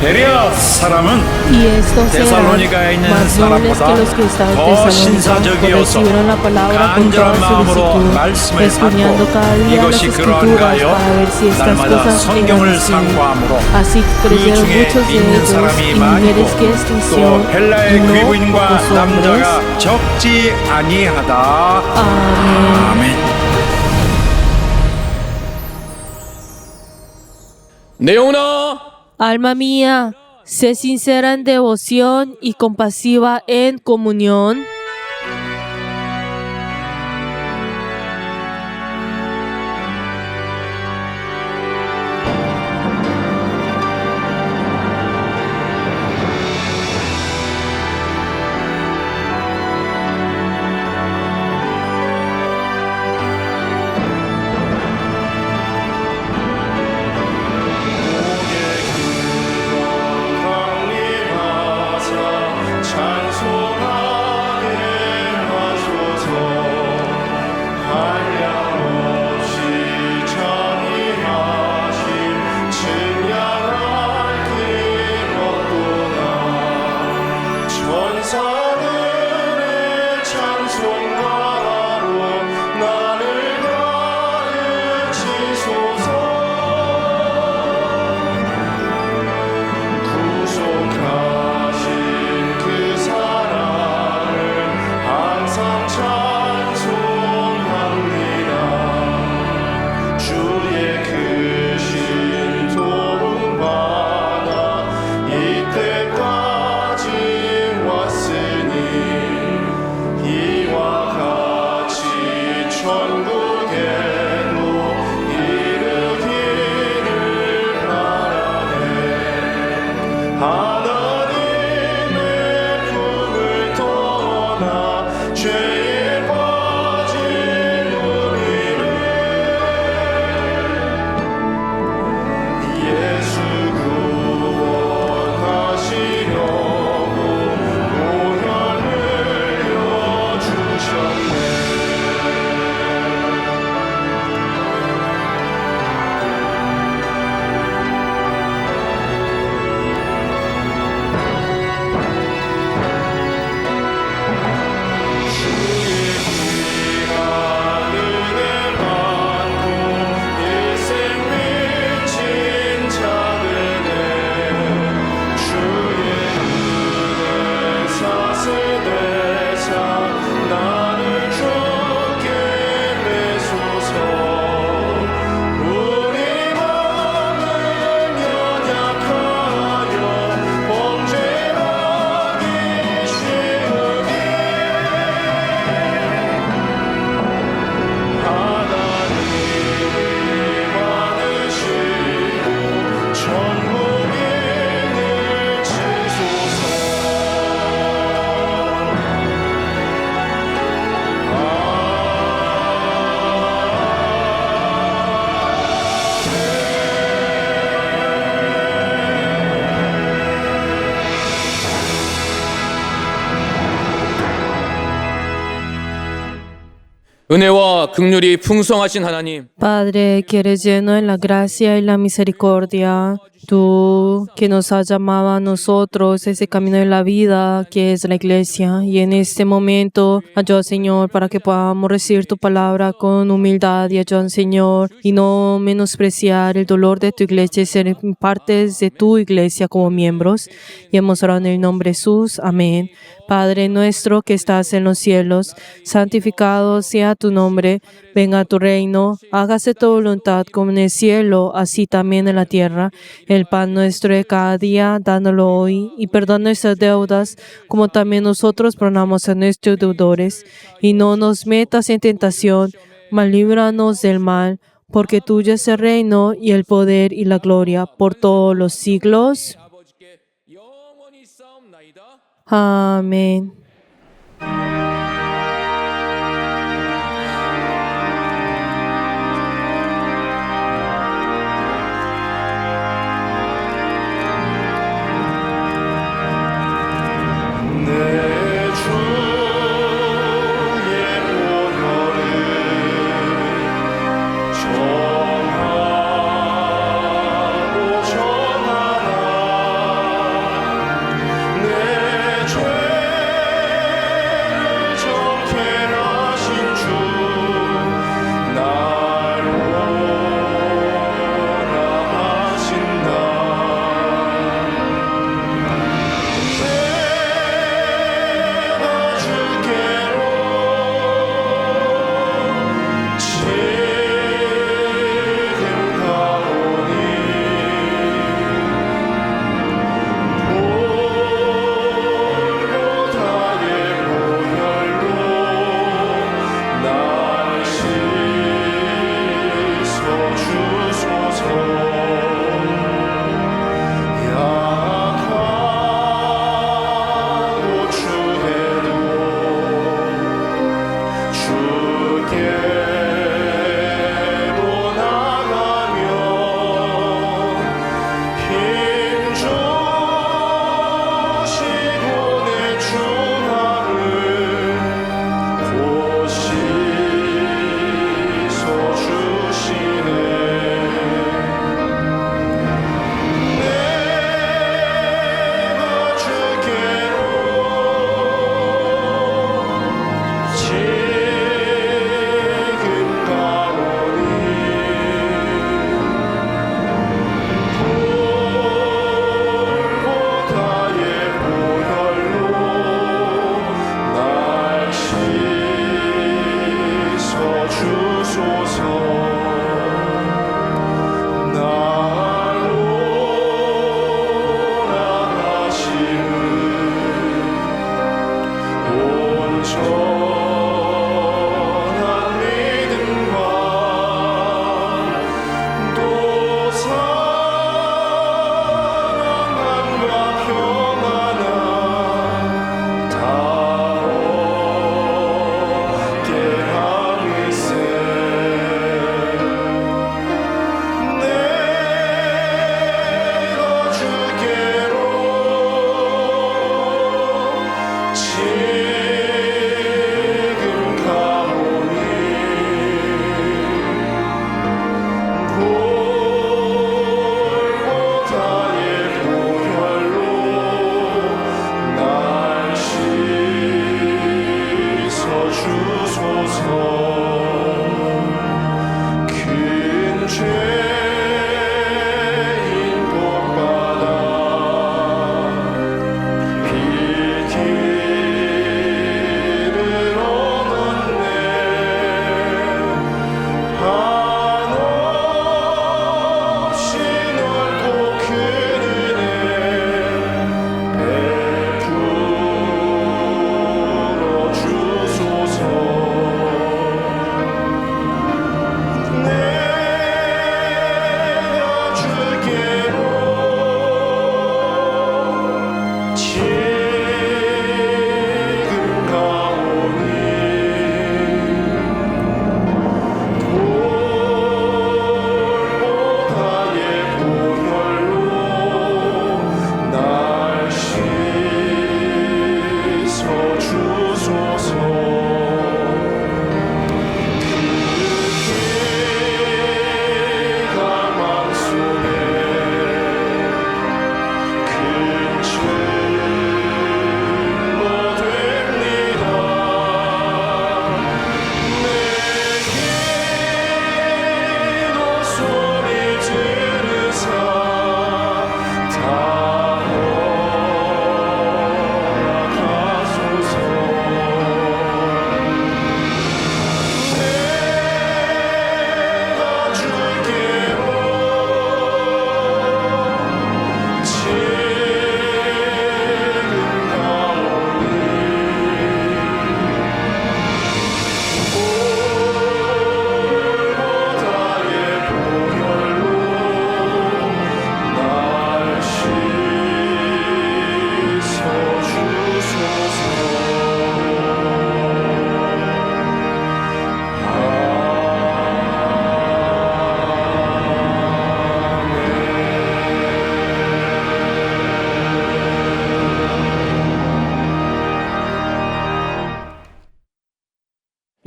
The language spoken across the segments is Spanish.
베레아 사람은 Y estos 데살로니가에 eran 있는 más nobles 사람보다 que los que estaban en 더 Tesalónica, que 신사적이어서 recibieron la palabra con toda 간절한 마음으로 solicitud, 말씀을 escudriñando 받고 cada día las 이것이 escrituras 그러한가 하여 para ver si estas 날마다 cosas eran 성경을 así. 상고함으로 Así 그 crecieron 중에 muchos de 믿는 ellos 사람이 y 많고 mujeres que 또 extinción y 헬라의 no 귀부인과 pocos hombres. 남자가 적지 아니하다. Amén. 아멘. 내 영혼아, Alma mía, sé sincera en devoción y compasiva en comunión. 은혜와 긍휼이 풍성하신 하나님, Padre, que eres lleno de la gracia y la misericordia, tú que nos has llamado a nosotros ese camino de la vida que es la iglesia, y en este momento ayuda, Señor, para que podamos recibir tu palabra con humildad y ayuda, Señor, y no menospreciar el dolor de tu iglesia y ser partes de tu iglesia como miembros. Y hemos orado en el nombre de Jesús. Amén. Padre nuestro que estás en los cielos, santificado sea tu nombre, venga tu reino, hágase tu voluntad como en el cielo, así también en la tierra. El pan nuestro de cada día, dándolo hoy, y perdona nuestras deudas, como también nosotros perdonamos a nuestros deudores. Y no nos metas en tentación, mas líbranos del mal, porque tuyo es el reino, y el poder, y la gloria, por todos los siglos. 아버지께 영원히 싸움나이다. Amén.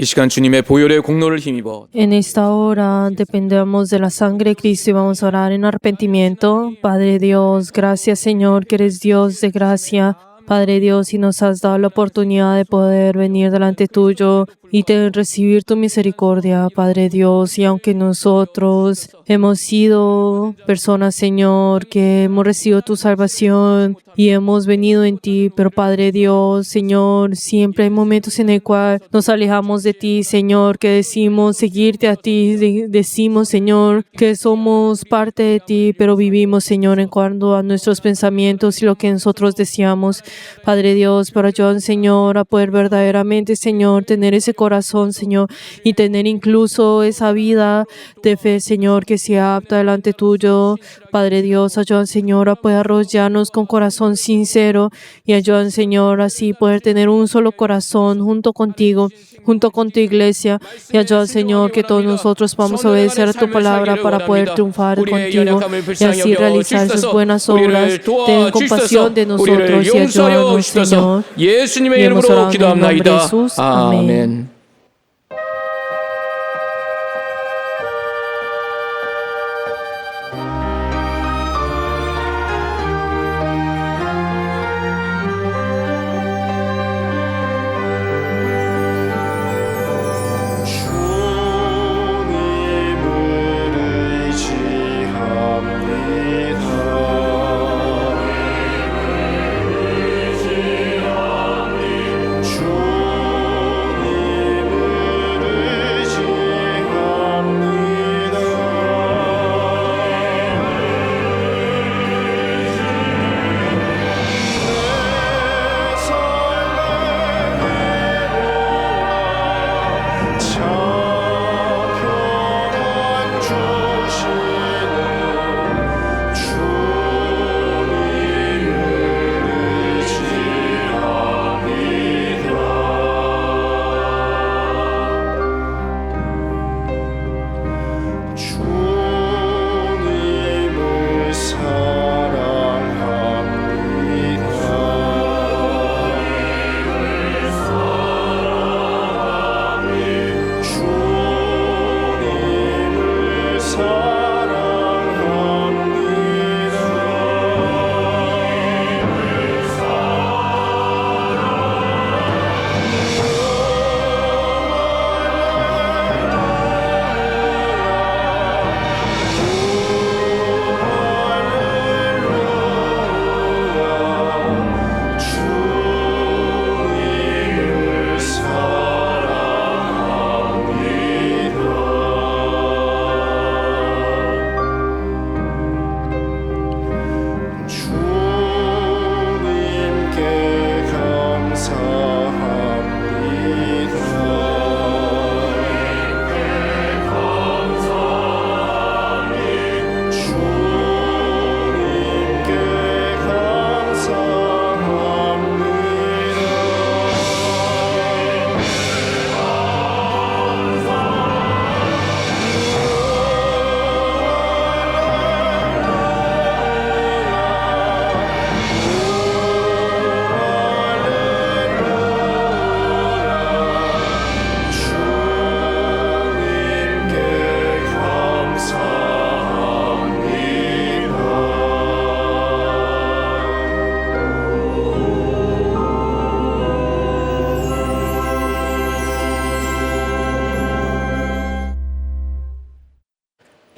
이 시간 주님의 보혈의 공로를 힘입어 En esta hora dependemos de la sangre de Cristo y vamos a orar en arrepentimiento. Padre Dios, gracias Señor, que eres Dios de gracia. Padre Dios, y nos has dado la oportunidad de poder venir delante tuyo y de recibir tu misericordia, Padre Dios. Y aunque nosotros hemos sido personas, Señor, que hemos recibido tu salvación y hemos venido en ti, pero Padre Dios, Señor, siempre hay momentos en el cual nos alejamos de ti, Señor, que decimos seguirte a ti, decimos, Señor, que somos parte de ti, pero vivimos, Señor, en cuanto a nuestros pensamientos y lo que nosotros deseamos. Padre Dios, pero ayúdanos, Señor, a poder verdaderamente, Señor, tener ese corazón, Señor, y tener incluso esa vida de fe, Señor, que sea apta delante tuyo. Padre Dios, ayúdanos, Señor, a poder arrollarnos con corazón sincero y ayúdanos, Señor, así poder tener un solo corazón junto contigo, junto con tu iglesia. Y ayúdanos, Señor, que todos nosotros vamos a obedecer a tu palabra para poder triunfar contigo y así realizar sus buenas obras. Ten compasión de nosotros y ayúdanos, Señor. 예수님의 Y hemos 이름으로 orado en el nombre de 기도합나이다. Jesús. Amén. 아멘. 주님을 의지합니다.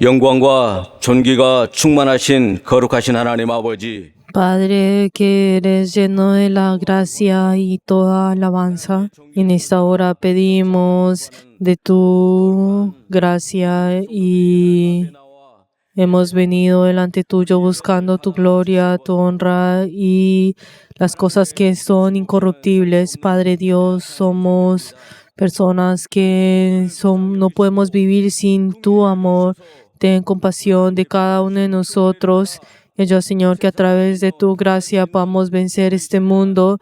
영광과 존귀가 충만하신 거룩하신 하나님 아버지, Padre, que eres lleno de la gracia y toda alabanza, en esta hora pedimos de tu gracia y hemos venido delante tuyo buscando tu gloria, tu honra y las cosas que son incorruptibles. Padre Dios, somos personas que no podemos vivir sin tu amor. Ten compasión de cada uno de nosotros. Y yo, Señor, que a través de tu gracia podamos vencer este mundo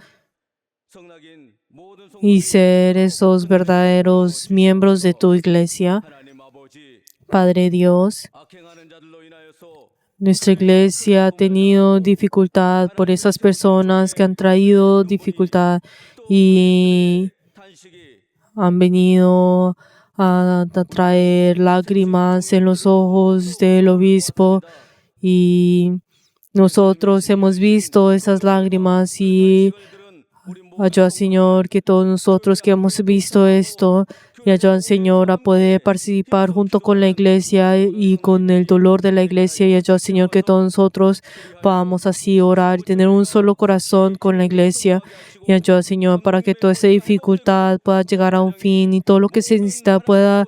y ser esos verdaderos miembros de tu iglesia. Padre Dios, nuestra iglesia ha tenido dificultad por esas personas que han traído dificultad y han venido a traer lágrimas en los ojos del obispo y nosotros hemos visto esas lágrimas y ayuda, Señor, que todos nosotros que hemos visto esto y ayuda, Señor, a poder participar junto con la iglesia y con el dolor de la iglesia y ayuda, Señor, que todos nosotros podamos así orar y tener un solo corazón con la iglesia y ayuda, Señor, para que toda esa dificultad pueda llegar a un fin y todo lo que se necesita pueda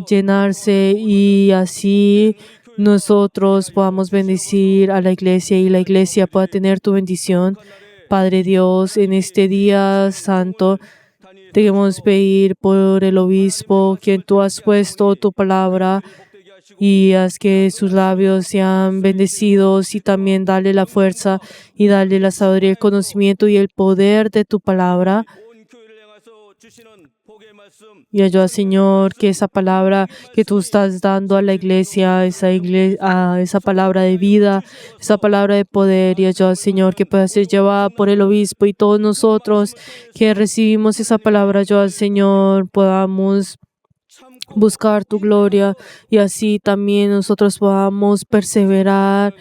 llenarse y así nosotros podamos bendecir a la iglesia y la iglesia pueda tener tu bendición. Padre Dios, en este día santo, te queremos pedir por el obispo, quien tú has puesto tu palabra y haz que sus labios sean bendecidos y también dale la fuerza y dale la sabiduría, el conocimiento y el poder de tu palabra. Y ayuda, Señor, que esa palabra que tú estás dando a la iglesia, esa palabra de vida, esa palabra de poder, y ayuda, Señor, que pueda ser llevada por el obispo y todos nosotros que recibimos esa palabra, ayuda, Señor, podamos buscar tu gloria y así también nosotros podamos perseverar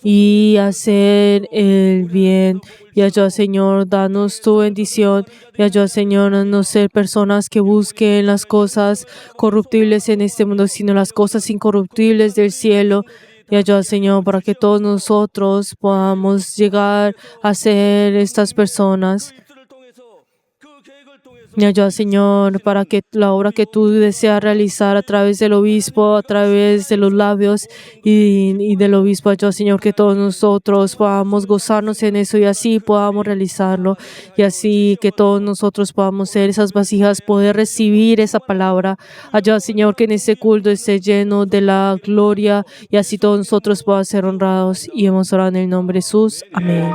y hacer el bien. Y ayuda, Señor, danos tu bendición. Y ayuda, Señor, a no ser personas que busquen las cosas corruptibles en este mundo, sino las cosas incorruptibles del cielo. Y ayuda, Señor, para que todos nosotros podamos llegar a ser estas personas. Y ayuda, Señor, para que la obra que tú deseas realizar a través del obispo, a través de los labios y del obispo, ayuda, Señor, que todos nosotros podamos gozarnos en eso y así podamos realizarlo. Y así que todos nosotros podamos ser esas vasijas, poder recibir esa palabra. Ayuda, Señor, que en este culto esté lleno de la gloria y así todos nosotros podamos ser honrados. Y hemos orado en el nombre de Jesús. Amén.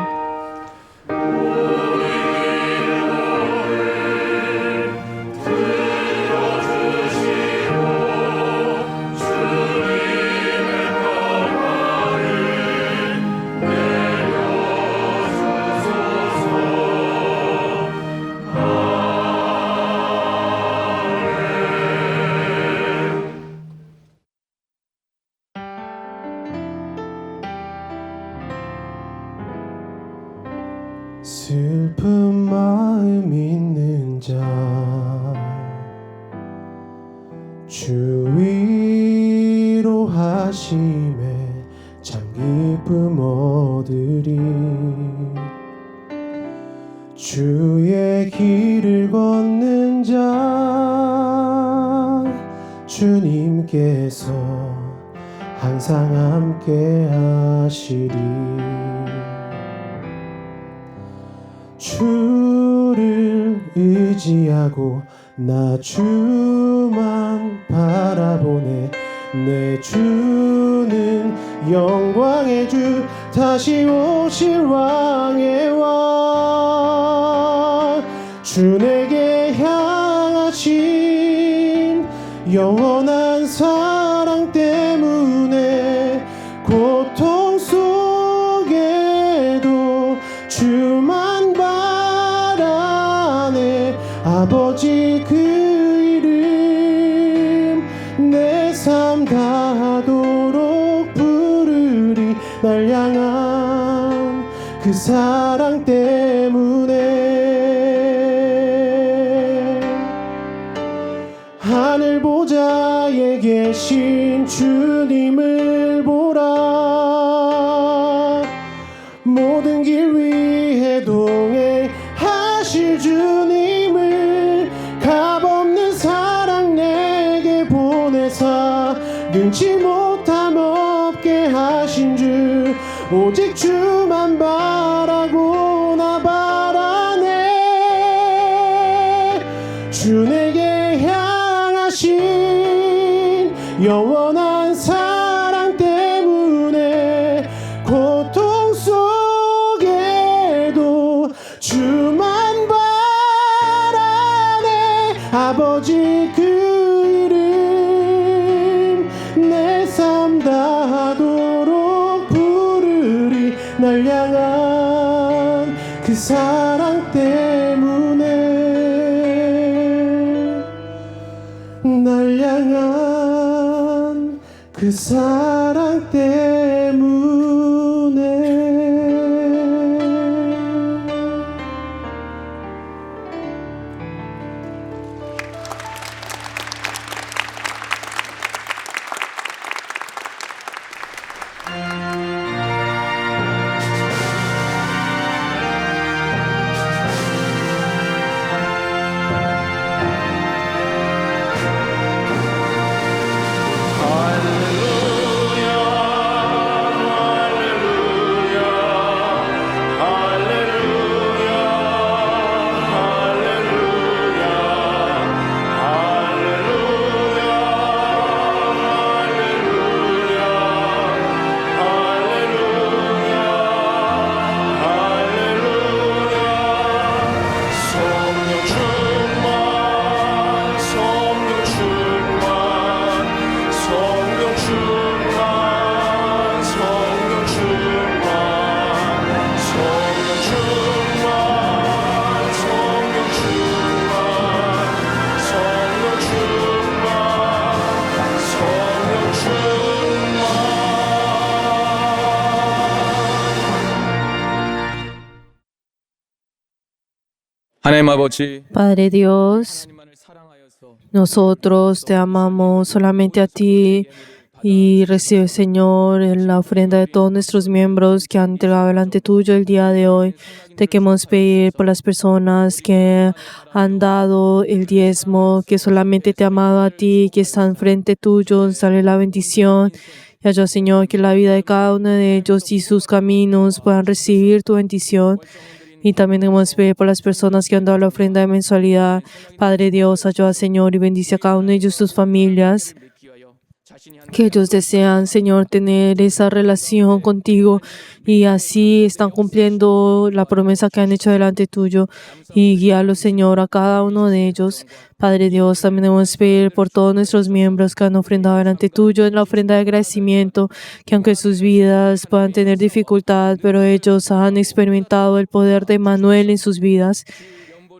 슬픈 마음 있는 자 주 위로하심에 참 기쁨 얻으리 주의 길을 걷는 자 주님께서 항상 함께 하시리 주를 의지하고 나 주만 바라보네 내 주는 영광의 주 다시 오실 왕의 왕 주 내게 향하신 영원한 사랑 때문에 고통 속에도 주만 바라네 아버지 그 이름 내 삶 다하도록 부르리 날 향한 그 사랑 때문에 하늘 보좌에 계신 주님을 보라 모든 길 위에 동행하실 주님을 값없는 사랑 내게 보내사 능치 못함 없게 하신 주 오직 주만 바라고 나 바라네 주 내게 향하신 영원한 사랑 때문에 고통 속에도 주만 바라네 아버지 그 이름 내 삶 다하도록 부르리 날 향한 그 사랑 때문에 그 사랑 때문에 하나님 아버지, Padre Dios, 하나님만을 사랑하여서 nosotros te amamos solamente a ti y recibe, Señor, la ofrenda de todos nuestros miembros que han entregado delante tuyo el día de hoy. Te queremos pedir por las personas que han dado el diezmo, que solamente te han amado a ti, que están frente tuyo, sale la bendición. Y yo, Señor, que la vida de cada uno de ellos y sus caminos puedan recibir tu bendición. Y también debemos pedir por las personas que han dado la ofrenda de mensualidad. Padre Dios, ayuda, Señor, y bendice a cada uno de ellos, sus familias. Que ellos desean, Señor, tener esa relación contigo y así están cumpliendo la promesa que han hecho delante tuyo. Y guíalo, Señor, a cada uno de ellos. Padre Dios, también debemos pedir por todos nuestros miembros que han ofrendado delante tuyo en la ofrenda de agradecimiento, que aunque sus vidas puedan tener dificultad, pero ellos han experimentado el poder de Emmanuel en sus vidas.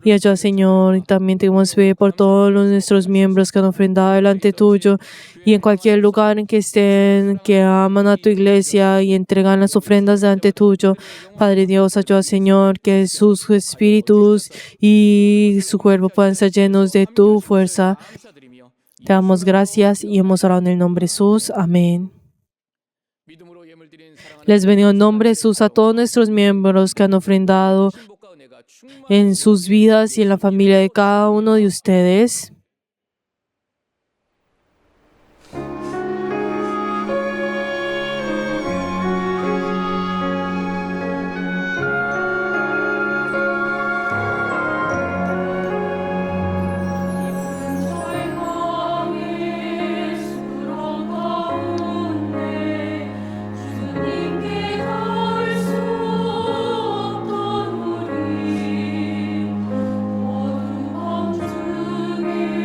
Y ayuda, Señor, y también te debemos pedir por todos nuestros miembros que han ofrendado delante tuyo y en cualquier lugar en que estén, que aman a tu iglesia y entregan las ofrendas delante tuyo. Padre Dios, ayuda, Señor, que sus espíritus y su cuerpo puedan ser llenos de tu fuerza. Te damos gracias y hemos orado en el nombre de Jesús. Amén. Les bendigo en nombre de Jesús a todos nuestros miembros que han ofrendado en sus vidas y en la familia de cada uno de ustedes. 어둠 밤 중에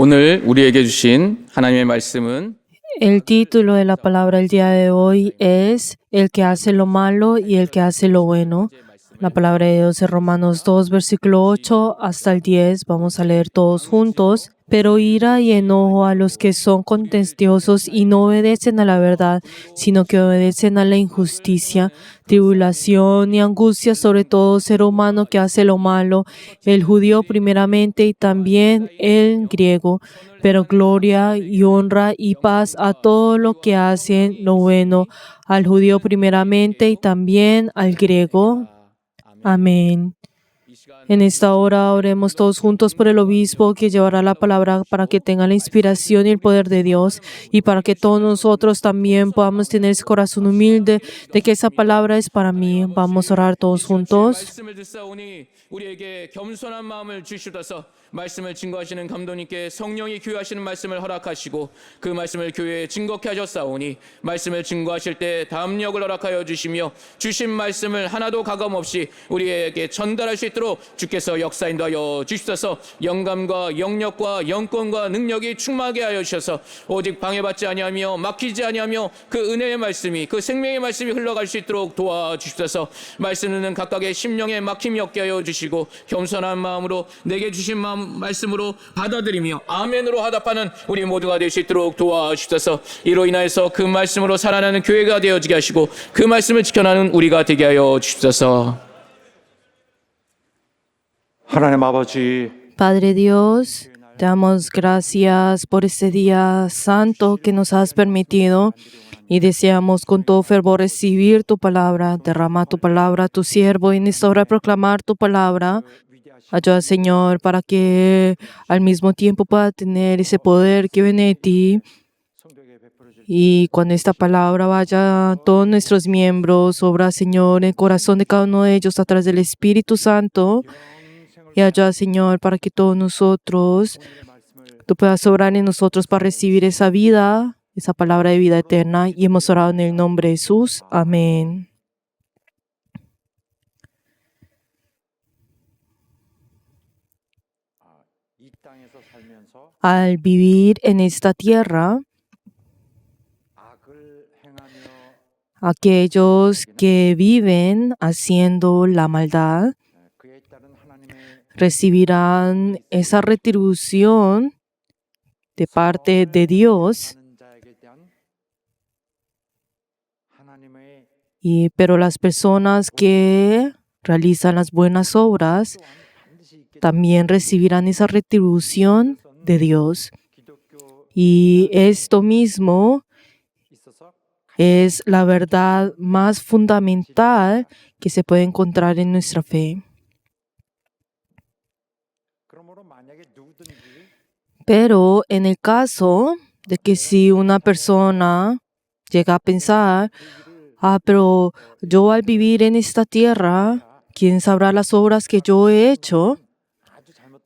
오늘 우리에게 주신 하나님의 말씀은 El título de la palabra el día de hoy es El que hace lo malo y el que hace lo bueno. La palabra de Dios es Romanos 2, versículo 8 hasta el 10. Vamos a leer todos juntos. Pero ira y enojo a los que son contenciosos y no obedecen a la verdad, sino que obedecen a la injusticia, tribulación y angustia sobre todo ser humano que hace lo malo, el judío primeramente y también el griego, pero gloria y honra y paz a todo lo que hacen lo bueno, al judío primeramente y también al griego. Amén. En esta hora oremos todos juntos por el obispo que llevará la palabra para que tenga la inspiración y el poder de Dios y para que todos nosotros también podamos tener ese corazón humilde de que esa palabra es para mí. Vamos a orar todos juntos. 말씀을 듣사오니 우리에게 겸손한 마음을 주시옵소서. 말씀을 증거하시는 감독님께 성령이 교회하시는 말씀을 허락하시고 그 말씀을 교회에 증거케 하셨사오니 말씀을 증거하실 때 담력을 허락하여 주시며 주신 말씀을 하나도 가감없이 우리에게 전달할 수 있도록 주께서 역사 인도하여 주시옵소서. 영감과 영력과 영권과 능력이 충만하게 하여 주셔서 오직 방해받지 아니하며 막히지 아니하며 그 은혜의 말씀이 그 생명의 말씀이 흘러갈 수 있도록 도와주시옵소서. 말씀 듣는 각각의 심령에 막힘이 없게 하여 주시고 겸손한 마음으로 내게 주신 말씀으로 받아들이며 아멘으로 화답하는 우리 모두가 될 수 있도록 도와주셔서 이로 인하여서 그 말씀으로 살아나는 교회가 되어지게 하시고 그 말씀을 지켜나는 우리가 되게 하여 주옵소서. 하나님 아버지, Padre Dios, te damos gracias por este día santo que nos has permitido y deseamos con todo fervor recibir tu palabra, derrama tu palabra a tu siervo y en esta hora proclamar tu palabra. Ayuda, Señor, para que al mismo tiempo pueda tener ese poder que viene de ti. Y cuando esta palabra vaya a todos nuestros miembros, obra, Señor, en el corazón de cada uno de ellos a través del Espíritu Santo. Y ayuda, Señor, para que todos nosotros, tú puedas obrar en nosotros para recibir esa vida, esa palabra de vida eterna. Y hemos orado en el nombre de Jesús. Amén. Al vivir en esta tierra, aquellos que viven haciendo la maldad recibirán esa retribución de parte de Dios, pero las personas que realizan las buenas obras también recibirán esa retribución de Dios. Y esto mismo es la verdad más fundamental que se puede encontrar en nuestra fe. Pero en el caso de que si una persona llega a pensar, pero yo al vivir en esta tierra, ¿quién sabrá las obras que yo he hecho?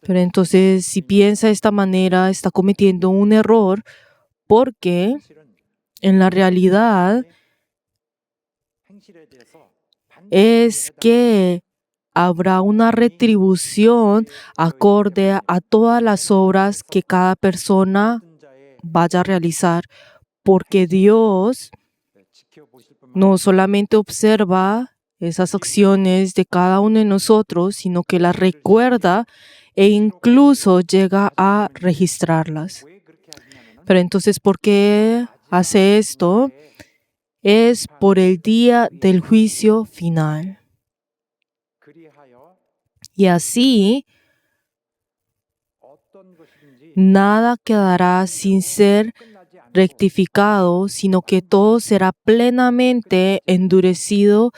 Pero entonces, si piensa de esta manera, está cometiendo un error, porque en la realidad es que habrá una retribución acorde a todas las obras que cada persona vaya a realizar, porque Dios no solamente observa esas acciones de cada uno de nosotros, sino que las recuerda e incluso llega a registrarlas. Pero entonces, ¿por qué hace esto? Es por el día del juicio final. Y así, nada quedará sin ser rectificado, sino que todo será plenamente endurecido,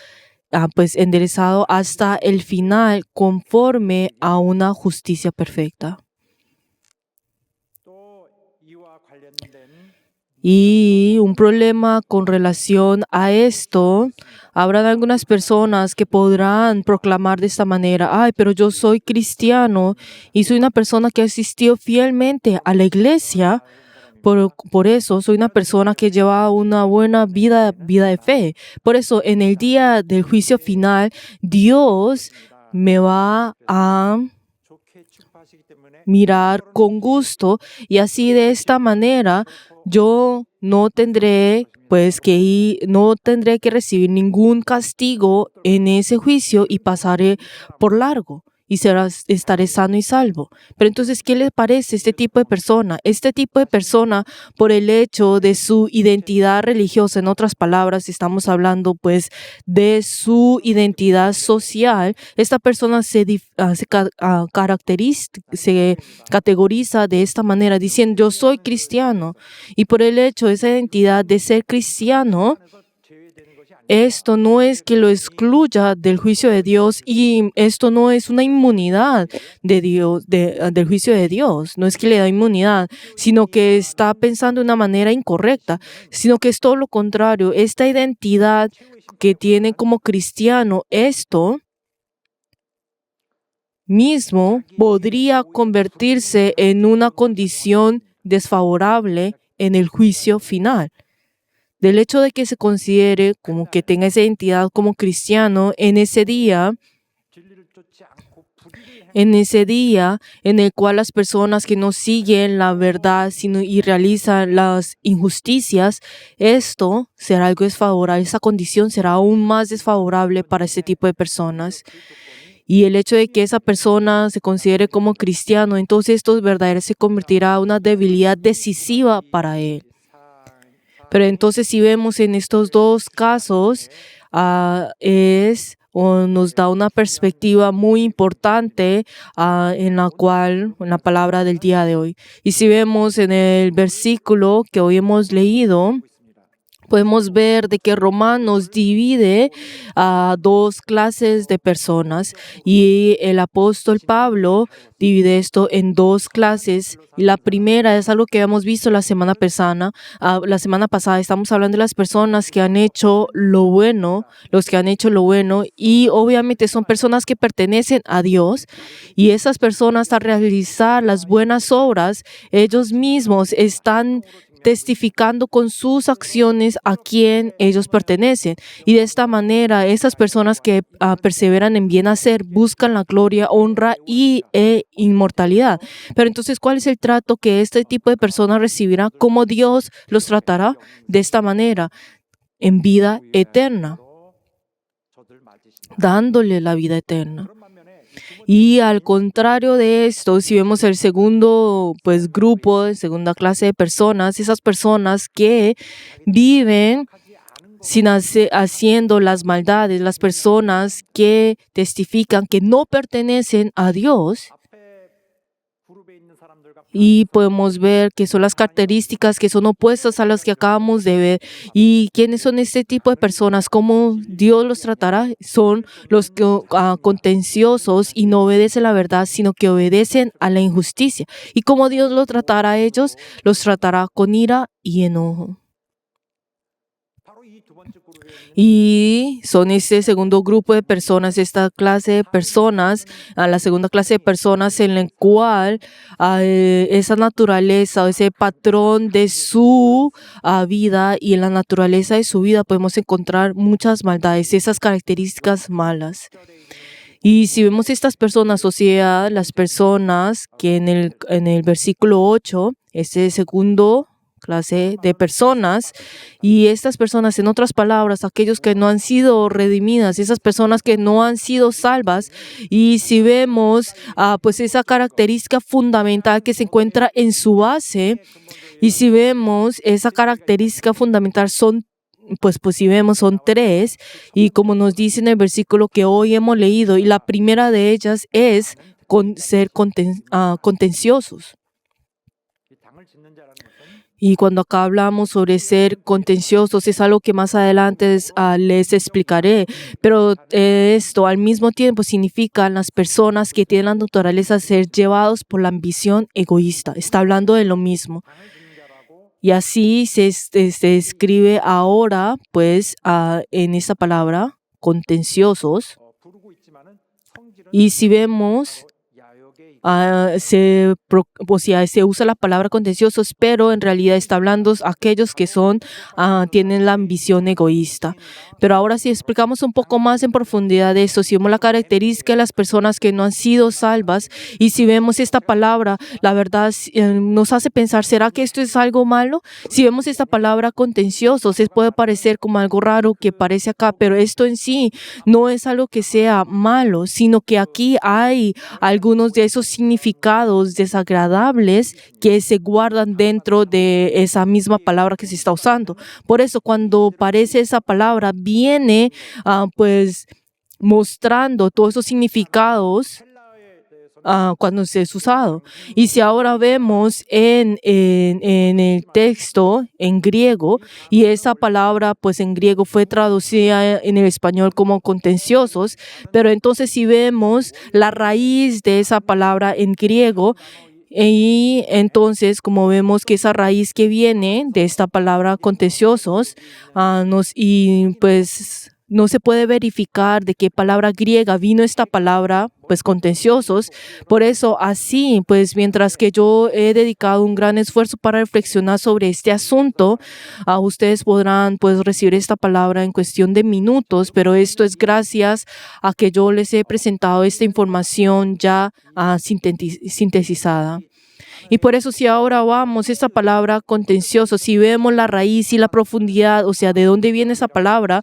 enderezado hasta el final, conforme a una justicia perfecta. Y un problema con relación a esto, habrán algunas personas que podrán proclamar de esta manera: pero yo soy cristiano y soy una persona que asistió fielmente a la iglesia. Por eso soy una persona que lleva una buena vida de fe. Por eso en el día del juicio final, Dios me va a mirar con gusto, y así de esta manera yo no tendré no tendré que recibir ningún castigo en ese juicio y pasaré por largo y estaré sano y salvo. Pero entonces, ¿qué le parece este tipo de persona? Este tipo de persona, por el hecho de su identidad religiosa, en otras palabras, estamos hablando pues de su identidad social, esta persona se categoriza de esta manera, diciendo: yo soy cristiano. Y por el hecho de esa identidad de ser cristiano, esto no es que lo excluya del juicio de Dios, y esto no es una inmunidad de Dios, del juicio de Dios. No es que le da inmunidad, sino que está pensando de una manera incorrecta, sino que es todo lo contrario. Esta identidad que tiene como cristiano, esto mismo podría convertirse en una condición desfavorable en el juicio final. Del hecho de que se considere como que tenga esa identidad como cristiano en ese día en el cual las personas que no siguen la verdad y realizan las injusticias, esto será algo desfavorable, esa condición será aún más desfavorable para este tipo de personas. Y el hecho de que esa persona se considere como cristiano, entonces esto verdaderamente se convertirá en una debilidad decisiva para él. Pero entonces, si vemos en estos dos casos, nos da una perspectiva muy importante en la palabra del día de hoy. Y si vemos en el versículo que hoy hemos leído, podemos ver de que Romanos divide a dos clases de personas, y el apóstol Pablo divide esto en dos clases. Y la primera es algo que hemos visto la semana pasada. Estamos hablando de las personas que han hecho lo bueno, y obviamente son personas que pertenecen a Dios, y esas personas, al realizar las buenas obras, ellos mismos están testificando con sus acciones a quién ellos pertenecen. Y de esta manera, esas personas que perseveran en bien hacer buscan la gloria, honra e inmortalidad. Pero entonces, ¿cuál es el trato que este tipo de personas recibirá? ¿Cómo Dios los tratará? De esta manera, en vida eterna, dándole la vida eterna. Y al contrario de esto, si vemos el segundo grupo, segunda clase de personas, esas personas que viven sin haciendo las maldades, las personas que testifican que no pertenecen a Dios. Y podemos ver que son las características que son opuestas a las que acabamos de ver. ¿Y quiénes son este tipo de personas? ¿Cómo Dios los tratará? Son los contenciosos y no obedecen la verdad, sino que obedecen a la injusticia. ¿Y cómo Dios los tratará a ellos? Los tratará con ira y enojo. Y son este segundo grupo de personas, esta clase de personas, la segunda clase de personas en la cual esa naturaleza o ese patrón de su vida, y en la naturaleza de su vida podemos encontrar muchas maldades, esas características malas. Y si vemos estas personas, o sea, las personas que en el versículo 8, este segundo clase de personas, y estas personas, en otras palabras, aquellos que no han sido redimidas, esas personas que no han sido salvas, y si vemos esa característica fundamental que se encuentra en su base, y si vemos esa característica fundamental son tres, y como nos dice en el versículo que hoy hemos leído, y la primera de ellas es ser contenciosos. Y cuando acá hablamos sobre ser contenciosos, es algo que más adelante les explicaré. Pero esto al mismo tiempo significa las personas que tienen la naturaleza de ser llevados por la ambición egoísta. Está hablando de lo mismo. Y así se escribe ahora, en esta palabra, contenciosos. Y si vemos se usa la palabra contenciosos, pero en realidad está hablando a aquellos que tienen la ambición egoísta. Pero ahora si explicamos un poco más en profundidad de eso, si vemos la característica de las personas que no han sido salvas y si vemos esta palabra, la verdad nos hace pensar, ¿será que esto es algo malo? Si vemos esta palabra contencioso, se puede parecer como algo raro que parece acá, pero esto en sí no es algo que sea malo, sino que aquí hay algunos de esos significados desagradables que se guardan dentro de esa misma palabra que se está usando. Por eso cuando aparece esa palabra, viene pues mostrando todos esos significados cuando se es usado. Y si ahora vemos en el texto en griego, y esa palabra pues en griego fue traducida en el español como contenciosos, pero entonces si vemos la raíz de esa palabra en griego, y entonces, como vemos que esa raíz que viene de esta palabra contenciosos, pues no se puede verificar de qué palabra griega vino esta palabra, pues contenciosos. Por eso, así, pues mientras que yo he dedicado un gran esfuerzo para reflexionar sobre este asunto, ustedes podrán pues recibir esta palabra en cuestión de minutos, pero esto es gracias a que yo les he presentado esta información ya sintetizada. Y por eso si ahora vamos esta palabra contencioso, si vemos la raíz y la profundidad, o sea, de dónde viene esa palabra,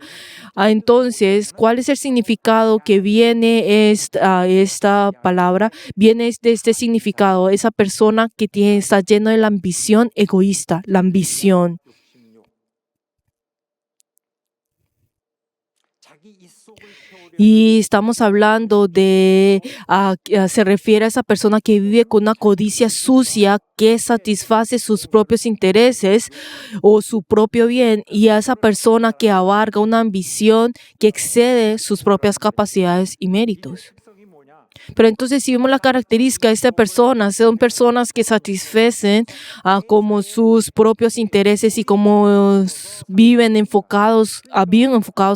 entonces, ¿cuál es el significado que viene esta palabra? Viene de este significado, esa persona que está llena de la ambición egoísta, la ambición. Y estamos hablando se refiere a esa persona que vive con una codicia sucia que satisface sus propios intereses o su propio bien, y a esa persona que abarca una ambición que excede sus propias capacidades y méritos. Pero entonces si vemos la característica de esta persona, son personas que satisfacen como sus propios intereses y como viven enfocados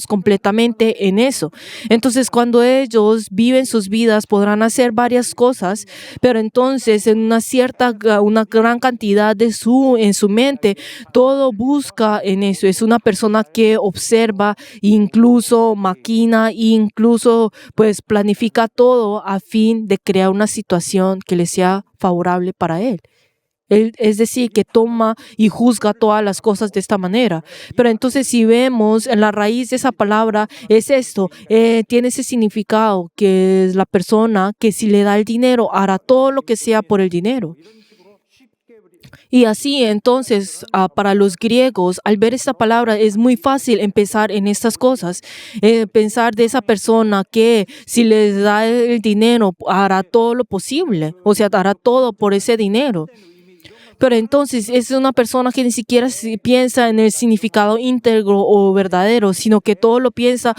completamente en eso. Entonces cuando ellos viven sus vidas podrán hacer varias cosas, pero entonces en una gran cantidad en su mente, todo busca en eso. Es una persona que observa, incluso maquina, incluso pues planifica todo a fin de crear una situación que le sea favorable para él. Es decir, que toma y juzga todas las cosas de esta manera. Pero entonces si vemos en la raíz de esa palabra, es esto, tiene ese significado que es la persona que si le da el dinero, hará todo lo que sea por el dinero. Y así entonces para los griegos, al ver esta palabra es muy fácil empezar en estas cosas, pensar de esa persona que si les da el dinero hará todo lo posible, o sea, hará todo por ese dinero. Pero entonces es una persona que ni siquiera piensa en el significado íntegro o verdadero, sino que todo lo piensa,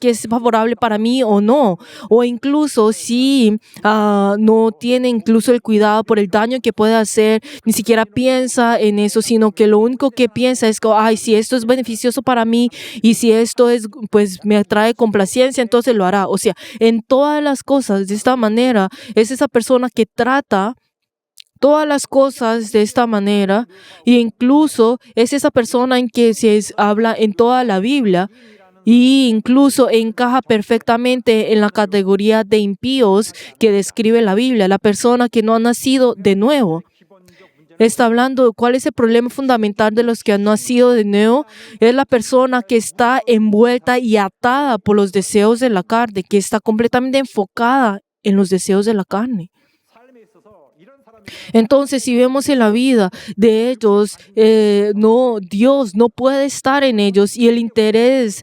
que es favorable para mí o no. O incluso si no tiene incluso el cuidado por el daño que puede hacer, ni siquiera piensa en eso, sino que lo único que piensa es que, si esto es beneficioso para mí y si esto pues me trae complacencia, entonces lo hará. O sea, en todas las cosas de esta manera, es esa persona que trata todas las cosas de esta manera, e incluso es esa persona en que se habla en toda la Biblia, e incluso encaja perfectamente en la categoría de impíos que describe la Biblia, la persona que no ha nacido de nuevo. Está hablando de cuál es el problema fundamental de los que han nacido de nuevo. Es la persona que está envuelta y atada por los deseos de la carne, que está completamente enfocada en los deseos de la carne. Entonces, si vemos en la vida de ellos, Dios no puede estar en ellos y el interés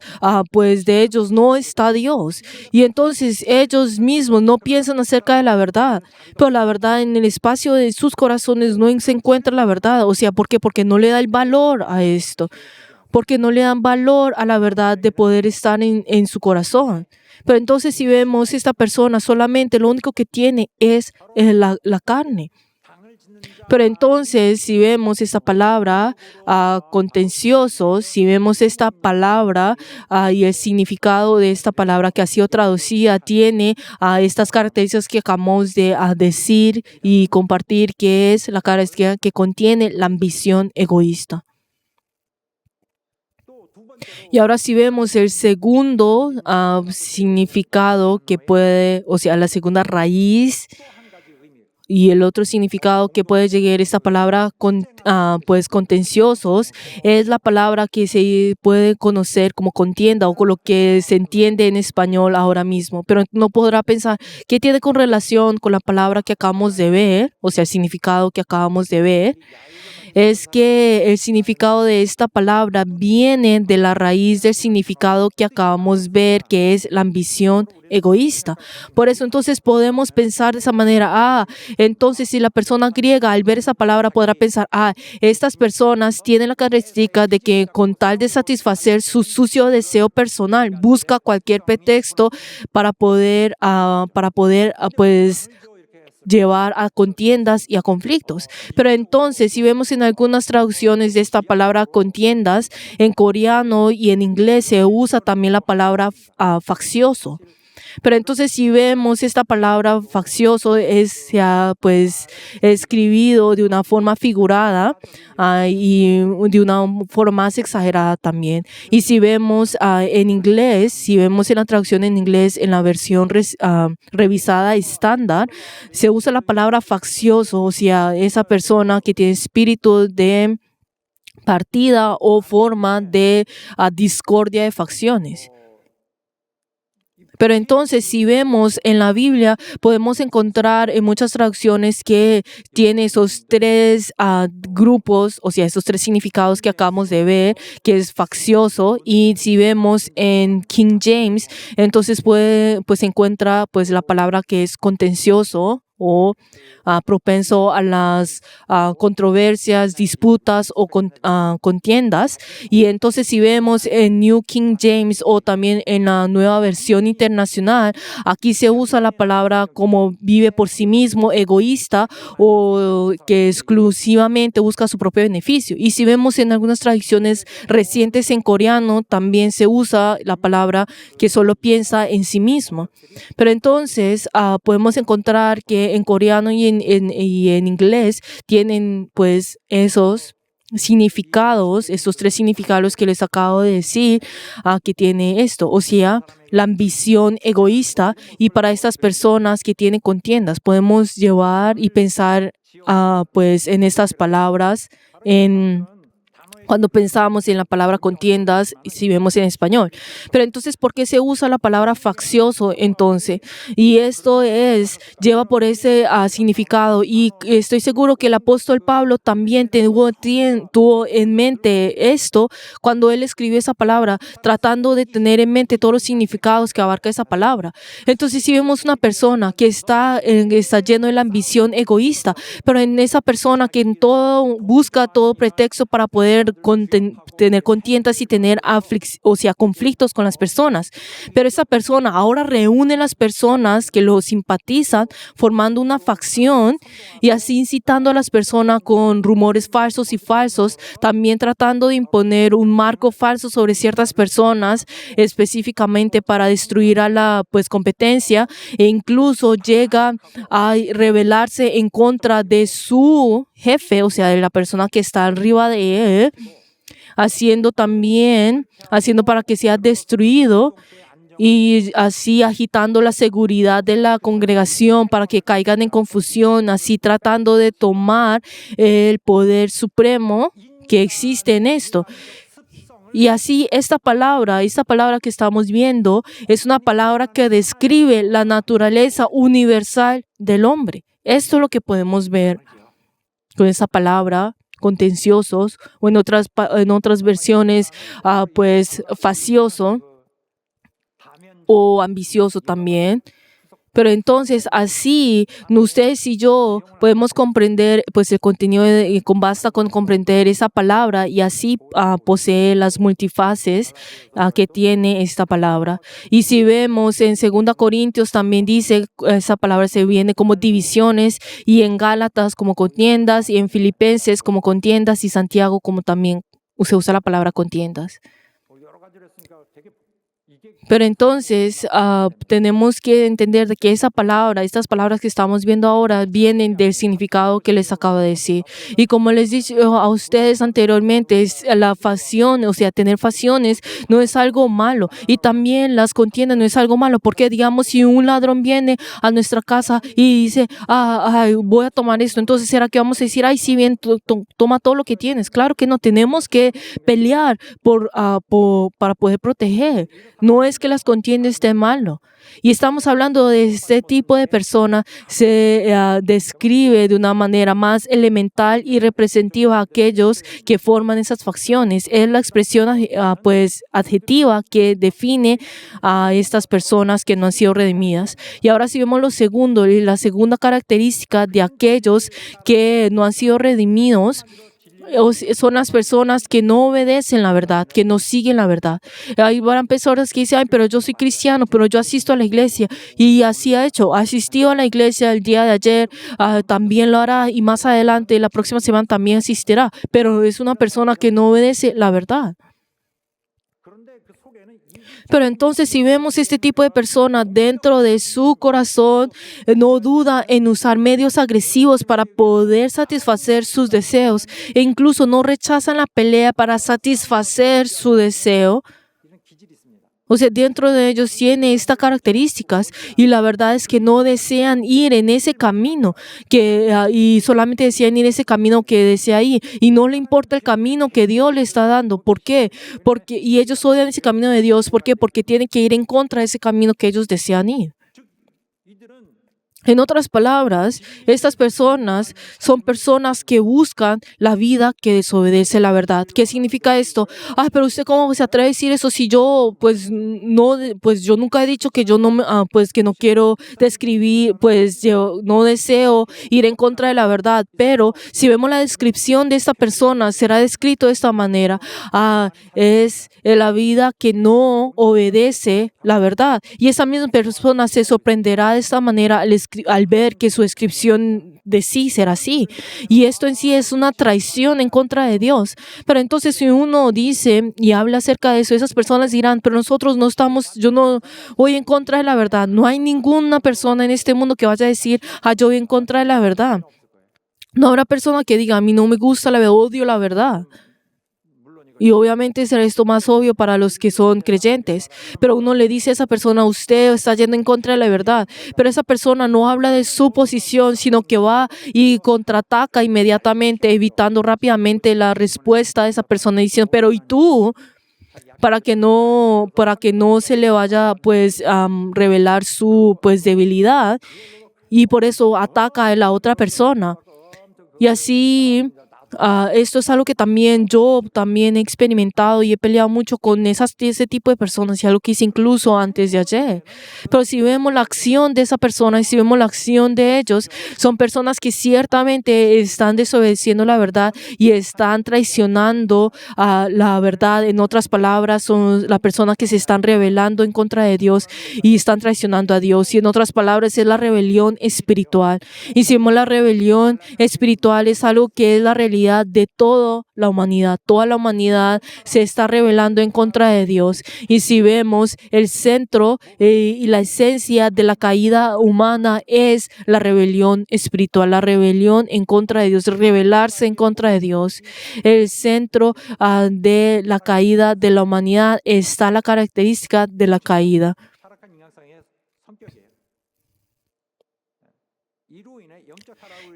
pues de ellos no está Dios. Y entonces ellos mismos no piensan acerca de la verdad, pero la verdad en el espacio de sus corazones no se encuentra la verdad. O sea, ¿por qué? Porque no le da el valor a esto, porque no le dan valor a la verdad de poder estar en su corazón. Pero entonces si vemos esta persona solamente lo único que tiene es la carne. Pero entonces, si vemos esta palabra contencioso, si vemos esta palabra y el significado de esta palabra que ha sido traducida, tiene estas características que acabamos de decir y compartir, que es la característica que contiene la ambición egoísta. Y ahora si vemos el segundo significado que puede, o sea, la segunda raíz y el otro significado que puede llegar esta palabra pues contenciosos, es la palabra que se puede conocer como contienda o con lo que se entiende en español ahora mismo. Pero no podrá pensar qué tiene con relación con la palabra que acabamos de ver, o sea, el significado que acabamos de ver. Es que el significado de esta palabra viene de la raíz del significado que acabamos de ver, que es la ambición egoísta. Por eso entonces podemos pensar de esa manera, entonces si la persona griega al ver esa palabra podrá pensar, estas personas tienen la característica de que con tal de satisfacer su sucio deseo personal, busca cualquier pretexto para poder pues llevar a contiendas y a conflictos. Pero entonces, si vemos en algunas traducciones de esta palabra contiendas, en coreano y en inglés se usa también la palabra faccioso. Pero entonces si vemos esta palabra faccioso se ha pues escribido de una forma figurada y de una forma más exagerada también. Y si vemos en inglés, si vemos en la traducción en inglés, en la versión revisada estándar, se usa la palabra faccioso, o sea, esa persona que tiene espíritu de partida o forma de discordia de facciones. Pero entonces, si vemos en la Biblia, podemos encontrar en muchas traducciones que tiene esos tres grupos, o sea, esos tres significados que acabamos de ver, que es faccioso. Y si vemos en King James, entonces pues encuentra pues la palabra que es contencioso o propenso a las controversias, disputas o contiendas. Y entonces si vemos en New King James o también en la nueva versión internacional, aquí se usa la palabra como vive por sí mismo, egoísta o que exclusivamente busca su propio beneficio. Y si vemos en algunas tradiciones recientes en coreano, también se usa la palabra que solo piensa en sí mismo. Pero entonces podemos encontrar que en coreano y en inglés tienen pues esos significados, estos tres significados que les acabo de decir, que tiene esto, o sea, la ambición egoísta. Y para estas personas que tienen contiendas, podemos llevar y pensar pues en estas palabras cuando pensamos en la palabra contiendas, si vemos en español. Pero entonces, ¿por qué se usa la palabra faccioso entonces? Y esto lleva por ese significado. Y estoy seguro que el apóstol Pablo también tuvo en mente esto cuando él escribió esa palabra, tratando de tener en mente todos los significados que abarca esa palabra. Entonces, si vemos una persona que está lleno de la ambición egoísta, pero en esa persona que en todo busca todo pretexto para poder tener contiendas y tener conflictos con las personas. Pero esa persona ahora reúne las personas que lo simpatizan, formando una facción y así incitando a las personas con rumores falsos, también tratando de imponer un marco falso sobre ciertas personas, específicamente para destruir a la competencia, e incluso llega a rebelarse en contra de su jefe, o sea, de la persona que está arriba de él, haciendo para que sea destruido y así agitando la seguridad de la congregación para que caigan en confusión, así tratando de tomar el poder supremo que existe en esto. Y así esta palabra que estamos viendo es una palabra que describe la naturaleza universal del hombre. Esto es lo que podemos ver con esa palabra, contenciosos, o en otras versiones, pues faccioso o ambicioso también. Pero entonces así ustedes y yo podemos comprender pues el contenido basta con comprender esa palabra y así posee las multifaces que tiene esta palabra. Y si vemos en 2 Corintios también dice esa palabra se viene como divisiones y en Gálatas como contiendas y en Filipenses como contiendas y Santiago como también se usa la palabra contiendas. Pero entonces tenemos que entender de que esa palabra, estas palabras que estamos viendo ahora vienen del significado que les acabo de decir. Y como les dije a ustedes anteriormente, la facción, o sea, tener facciones no es algo malo. Y también las contiendas no es algo malo. Porque digamos, si un ladrón viene a nuestra casa y dice, voy a tomar esto, entonces ¿será que vamos a decir, ay, sí, bien, toma todo lo que tienes? Claro que no, tenemos que pelear para poder proteger. No es que las contiendas estén malo. Y estamos hablando de este tipo de persona, se describe de una manera más elemental y representativa a aquellos que forman esas facciones. Es la expresión pues adjetiva que define a estas personas que no han sido redimidas. Y ahora si vemos lo segundo, la segunda característica de aquellos que no han sido redimidos, son las personas que no obedecen la verdad, que no siguen la verdad. Hay varias personas que dicen, ay, pero yo soy cristiano, pero yo asisto a la iglesia. Y así ha hecho. Asistió a la iglesia el día de ayer, también lo hará y más adelante, la próxima semana también asistirá. Pero es una persona que no obedece la verdad. Pero entonces si vemos este tipo de persona dentro de su corazón, no duda en usar medios agresivos para poder satisfacer sus deseos e incluso no rechazan la pelea para satisfacer su deseo. O sea, dentro de ellos tiene estas características y la verdad es que no desean ir en ese camino y solamente desean ir en ese camino que desea ir y no le importa el camino que Dios le está dando. ¿Por qué? Y ellos odian ese camino de Dios. ¿Por qué? Porque tienen que ir en contra de ese camino que ellos desean ir. En otras palabras, estas personas son personas que buscan la vida que desobedece la verdad. ¿Qué significa esto? Pero usted cómo se atreve a decir eso si yo yo nunca he dicho que yo no que no quiero describir, pues yo no deseo ir en contra de la verdad, pero si vemos la descripción de esta persona será descrito de esta manera. Es la vida que no obedece la verdad. Y esa misma persona se sorprenderá de esta manera al ver que su descripción de sí será así. Y esto en sí es una traición en contra de Dios. Pero entonces si uno dice y habla acerca de eso, esas personas dirán, pero nosotros yo no voy en contra de la verdad. No hay ninguna persona en este mundo que vaya a decir, yo voy en contra de la verdad. No habrá persona que diga, a mí no me gusta la verdad, odio la verdad. Y obviamente será esto más obvio para los que son creyentes. Pero uno le dice a esa persona, usted está yendo en contra de la verdad. Pero esa persona no habla de su posición, sino que va y contraataca inmediatamente, evitando rápidamente la respuesta de esa persona, diciendo, pero ¿y tú? Para que no se le vaya revelar su debilidad. Y por eso ataca a la otra persona. Y así... esto es algo que yo he experimentado y he peleado mucho con ese tipo de personas y algo que hice incluso antes de ayer. Pero si vemos la acción de esa persona y si vemos la acción de ellos, son personas que ciertamente están desobedeciendo la verdad y están traicionando la verdad. En otras palabras, son las personas que se están rebelando en contra de Dios y están traicionando a Dios. Y en otras palabras, es la rebelión espiritual. Y si vemos la rebelión espiritual, es algo que es la realidad de toda la humanidad. Toda la humanidad se está rebelando en contra de Dios. Y si vemos el centro y la esencia de la caída humana es la rebelión espiritual, la rebelión en contra de Dios, rebelarse en contra de Dios. El centro de la caída de la humanidad está la característica de la caída.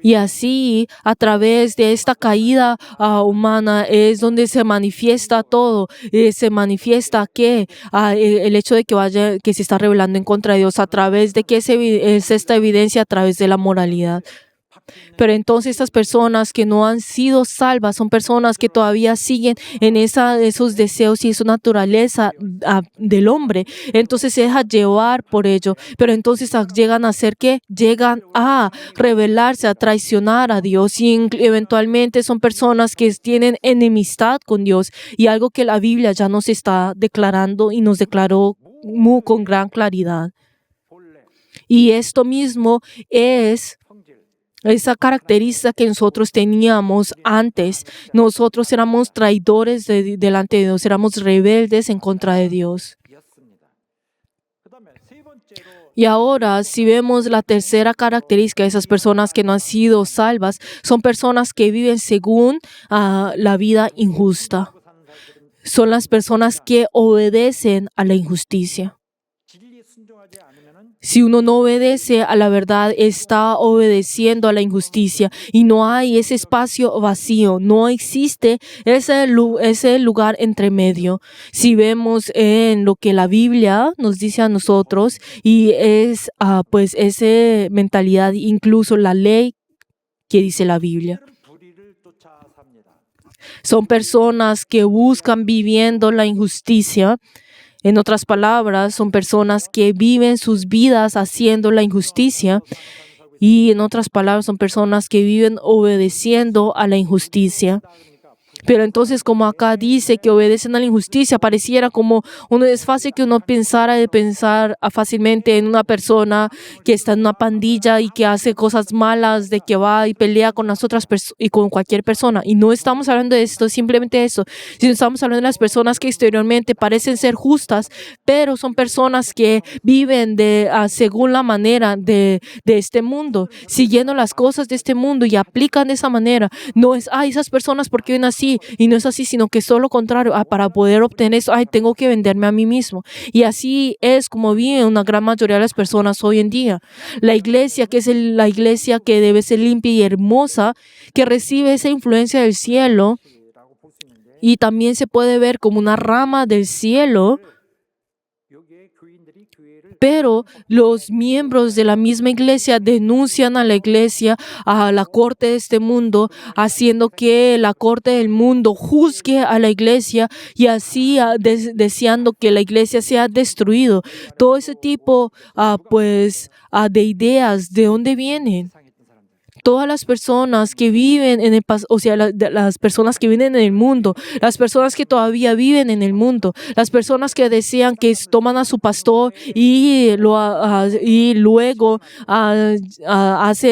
Y así, a través de esta caída humana, es donde se manifiesta todo. Se manifiesta que el hecho de que se está rebelando en contra de Dios, a través de que es esta evidencia, a través de la moralidad. Pero entonces estas personas que no han sido salvas son personas que todavía siguen en esos deseos y esa naturaleza del hombre. Entonces se deja llevar por ello. Pero entonces llegan a hacer ¿qué? Llegan a rebelarse, a traicionar a Dios y eventualmente son personas que tienen enemistad con Dios y algo que la Biblia ya nos está declarando y nos declaró con gran claridad. Y esto mismo es esa característica que nosotros teníamos antes. Nosotros éramos traidores delante de Dios, éramos rebeldes en contra de Dios. Y ahora, si vemos la tercera característica de esas personas que no han sido salvas, son personas que viven según la vida injusta. Son las personas que obedecen a la injusticia. Si uno no obedece a la verdad, está obedeciendo a la injusticia y no hay ese espacio vacío, no existe ese lugar entre medio. Si vemos en lo que la Biblia nos dice a nosotros y es pues esa mentalidad, incluso la ley que dice la Biblia. Son personas que buscan viviendo la injusticia. En otras palabras, son personas que viven sus vidas haciendo la injusticia y en otras palabras, son personas que viven obedeciendo a la injusticia. Pero entonces, como acá dice que obedecen a la injusticia, pareciera como es fácil que uno pensar fácilmente en una persona que está en una pandilla y que hace cosas malas, de que va y pelea con las otras personas y con cualquier persona. Y no estamos hablando de esto, simplemente eso, sino estamos hablando de las personas que exteriormente parecen ser justas, pero son personas que viven según la manera de este mundo, siguiendo las cosas de este mundo y aplican de esa manera. No es, esas personas porque viven así. Y no es así, sino que es todo lo contrario. Para poder obtener eso, tengo que venderme a mí mismo. Y así es como viven una gran mayoría de las personas hoy en día. La iglesia, que es la iglesia que debe ser limpia y hermosa, que recibe esa influencia del cielo y también se puede ver como una rama del cielo. Pero los miembros de la misma iglesia denuncian a la iglesia, a la corte de este mundo, haciendo que la corte del mundo juzgue a la iglesia y así deseando que la iglesia sea destruido. Todo ese tipo de ideas, ¿de dónde vienen? Todas las personas que viven en el pasado, las personas que viven en el mundo, las personas que todavía viven en el mundo, las personas que desean que toman a su pastor y luego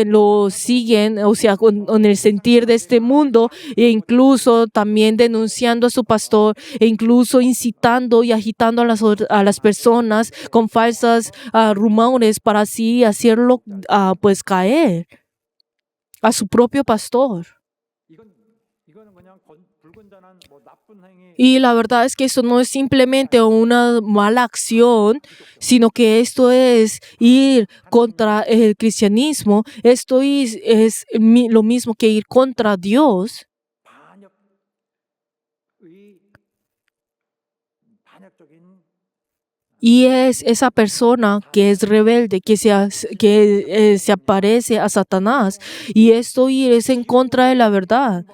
lo siguen, con el sentir de este mundo, e incluso también denunciando a su pastor, e incluso incitando y agitando a las personas con falsas rumores para así hacerlo caer a su propio pastor. Y la verdad es que esto no es simplemente una mala acción, sino que esto es ir contra el cristianismo. Esto es lo mismo que ir contra Dios. Y es esa persona que es rebelde, que se aparece a Satanás. Y esto es en contra de la verdad.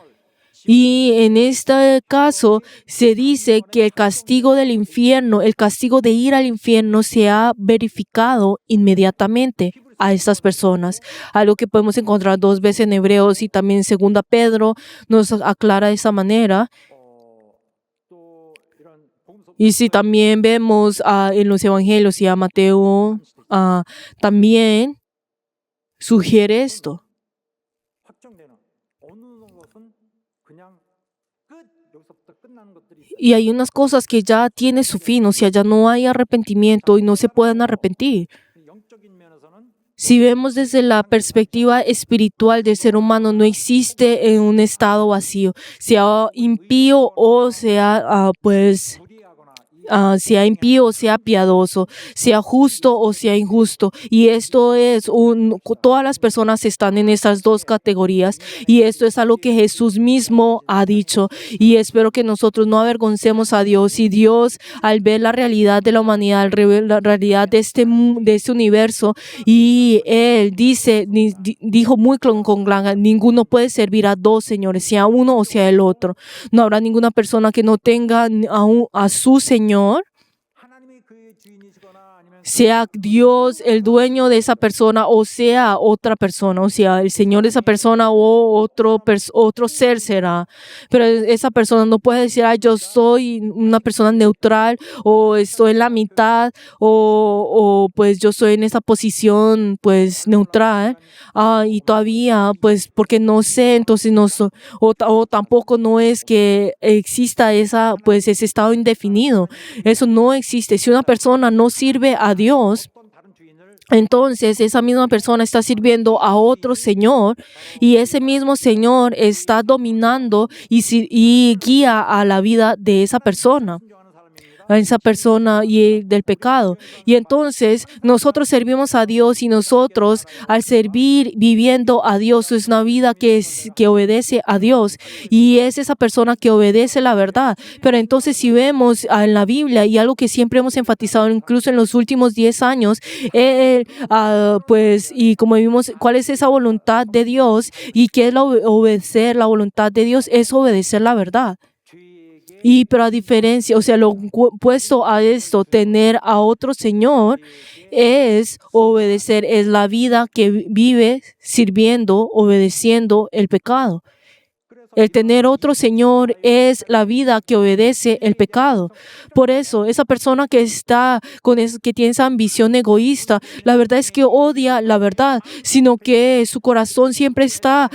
Y en este caso se dice que el castigo del infierno, el castigo de ir al infierno se ha verificado inmediatamente a estas personas. Algo que podemos encontrar 2 veces en Hebreos y también en 2 Pedro nos aclara de esa manera. Y si también vemos en los evangelios y a Mateo, también sugiere esto. Y hay unas cosas que ya tienen su fin, ya no hay arrepentimiento y no se pueden arrepentir. Si vemos desde la perspectiva espiritual del ser humano, no existe en un estado vacío, sea impío o sea sea impío o sea piadoso, sea justo o sea injusto. Y esto es, todas las personas están en estas dos categorías y esto es algo que Jesús mismo ha dicho. Y espero que nosotros no avergoncemos a Dios y Dios al ver la realidad de la humanidad, al ver la realidad de este universo y Él dijo muy con clara, ninguno puede servir a dos señores, sea uno o sea el otro. No habrá ninguna persona que no tenga a su Señor, sea Dios el dueño de esa persona o sea otra persona, o sea el Señor de esa persona o otro ser será. Pero esa persona no puede decir, yo soy una persona neutral o estoy en la mitad o pues yo soy en esa posición pues neutral y todavía pues porque no sé, entonces o tampoco no es que exista ese estado indefinido. Eso no existe. Si una persona no sirve a Dios, entonces esa misma persona está sirviendo a otro señor y ese mismo señor está dominando y guía a la vida de esa persona y del pecado. Y entonces nosotros servimos a Dios y nosotros al servir viviendo a Dios es una vida que obedece a Dios y es esa persona que obedece la verdad. Pero entonces si vemos en la Biblia y algo que siempre hemos enfatizado incluso en los últimos 10 años, pues y como vimos cuál es esa voluntad de Dios y qué es obedecer la voluntad de Dios, es obedecer la verdad. Pero a diferencia, o sea, lo opuesto a esto, tener a otro Señor es obedecer, es la vida que vive sirviendo, obedeciendo el pecado. El tener otro Señor es la vida que obedece el pecado. Por eso, esa persona que que tiene esa ambición egoísta, la verdad es que odia la verdad, sino que su corazón siempre está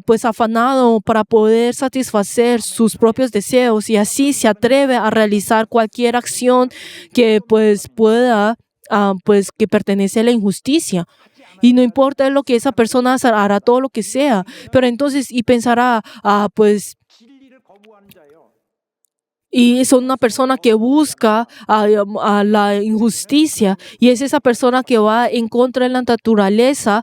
pues afanado para poder satisfacer sus propios deseos y así se atreve a realizar cualquier acción que pues pueda pues que pertenece a la injusticia. Y no importa lo que esa persona hará, todo lo que sea. Pero entonces, y pensará, pues, y son una persona que busca a la injusticia y es esa persona que va en contra de la naturaleza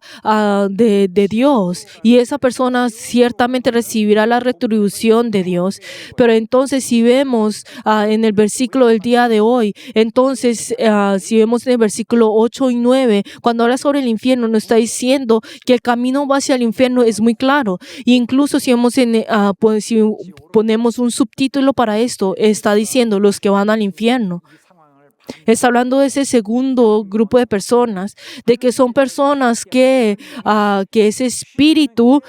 de Dios y esa persona ciertamente recibirá la retribución de Dios. Pero entonces si vemos en el versículo del día de hoy, entonces si vemos en el versículo 8 y 9, cuando habla sobre el infierno nos está diciendo que el camino hacia el infierno es muy claro. E incluso si vemos si ponemos un subtítulo para esto, está diciendo los que van al infierno. Está hablando de ese segundo grupo de personas, de que son personas que ese espíritu,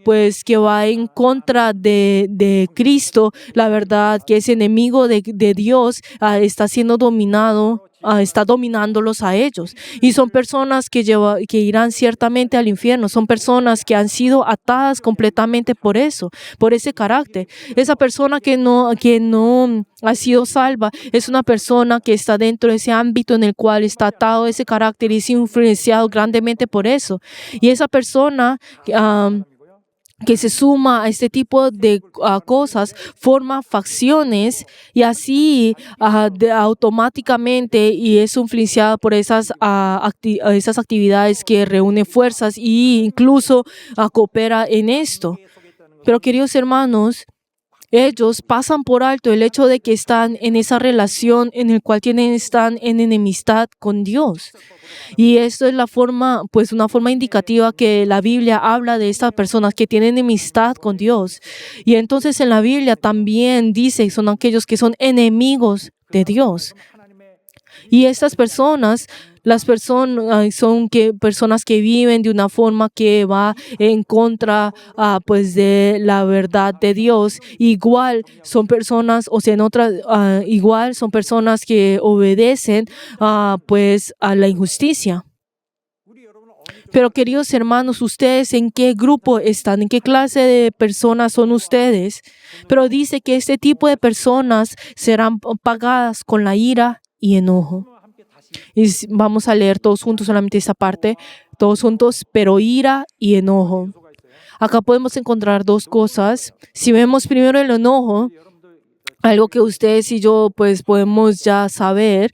pues que va en contra de Cristo, la verdad, que es enemigo de Dios, está siendo dominado. Está dominándolos a ellos. Y son personas que irán ciertamente al infierno. Son personas que han sido atadas completamente por eso, por ese carácter. Esa persona que no ha sido salva es una persona que está dentro de ese ámbito en el cual está atado ese carácter y es influenciado grandemente por eso. Y esa persona que se suma a este tipo de cosas, forma facciones y así automáticamente y es influenciada por esas actividades que reúnen fuerzas e incluso coopera en esto. Pero queridos hermanos, ellos pasan por alto el hecho de que están en esa relación en el cual están en enemistad con Dios. Y esto es una forma indicativa que la Biblia habla de estas personas que tienen enemistad con Dios. Y entonces en la Biblia también dice, son aquellos que son enemigos de Dios. Y estas personas, son personas que viven de una forma que va en contra pues de la verdad de Dios. Igual son personas, igual son personas que obedecen pues a la injusticia. Pero queridos hermanos, ¿ustedes en qué grupo están? ¿En qué clase de personas son ustedes? Pero dice que este tipo de personas serán pagadas con la ira y enojo. Y vamos a leer todos juntos solamente esta parte, todos juntos, pero ira y enojo. Acá podemos encontrar dos cosas. Si vemos primero el enojo, algo que ustedes y yo pues podemos ya saber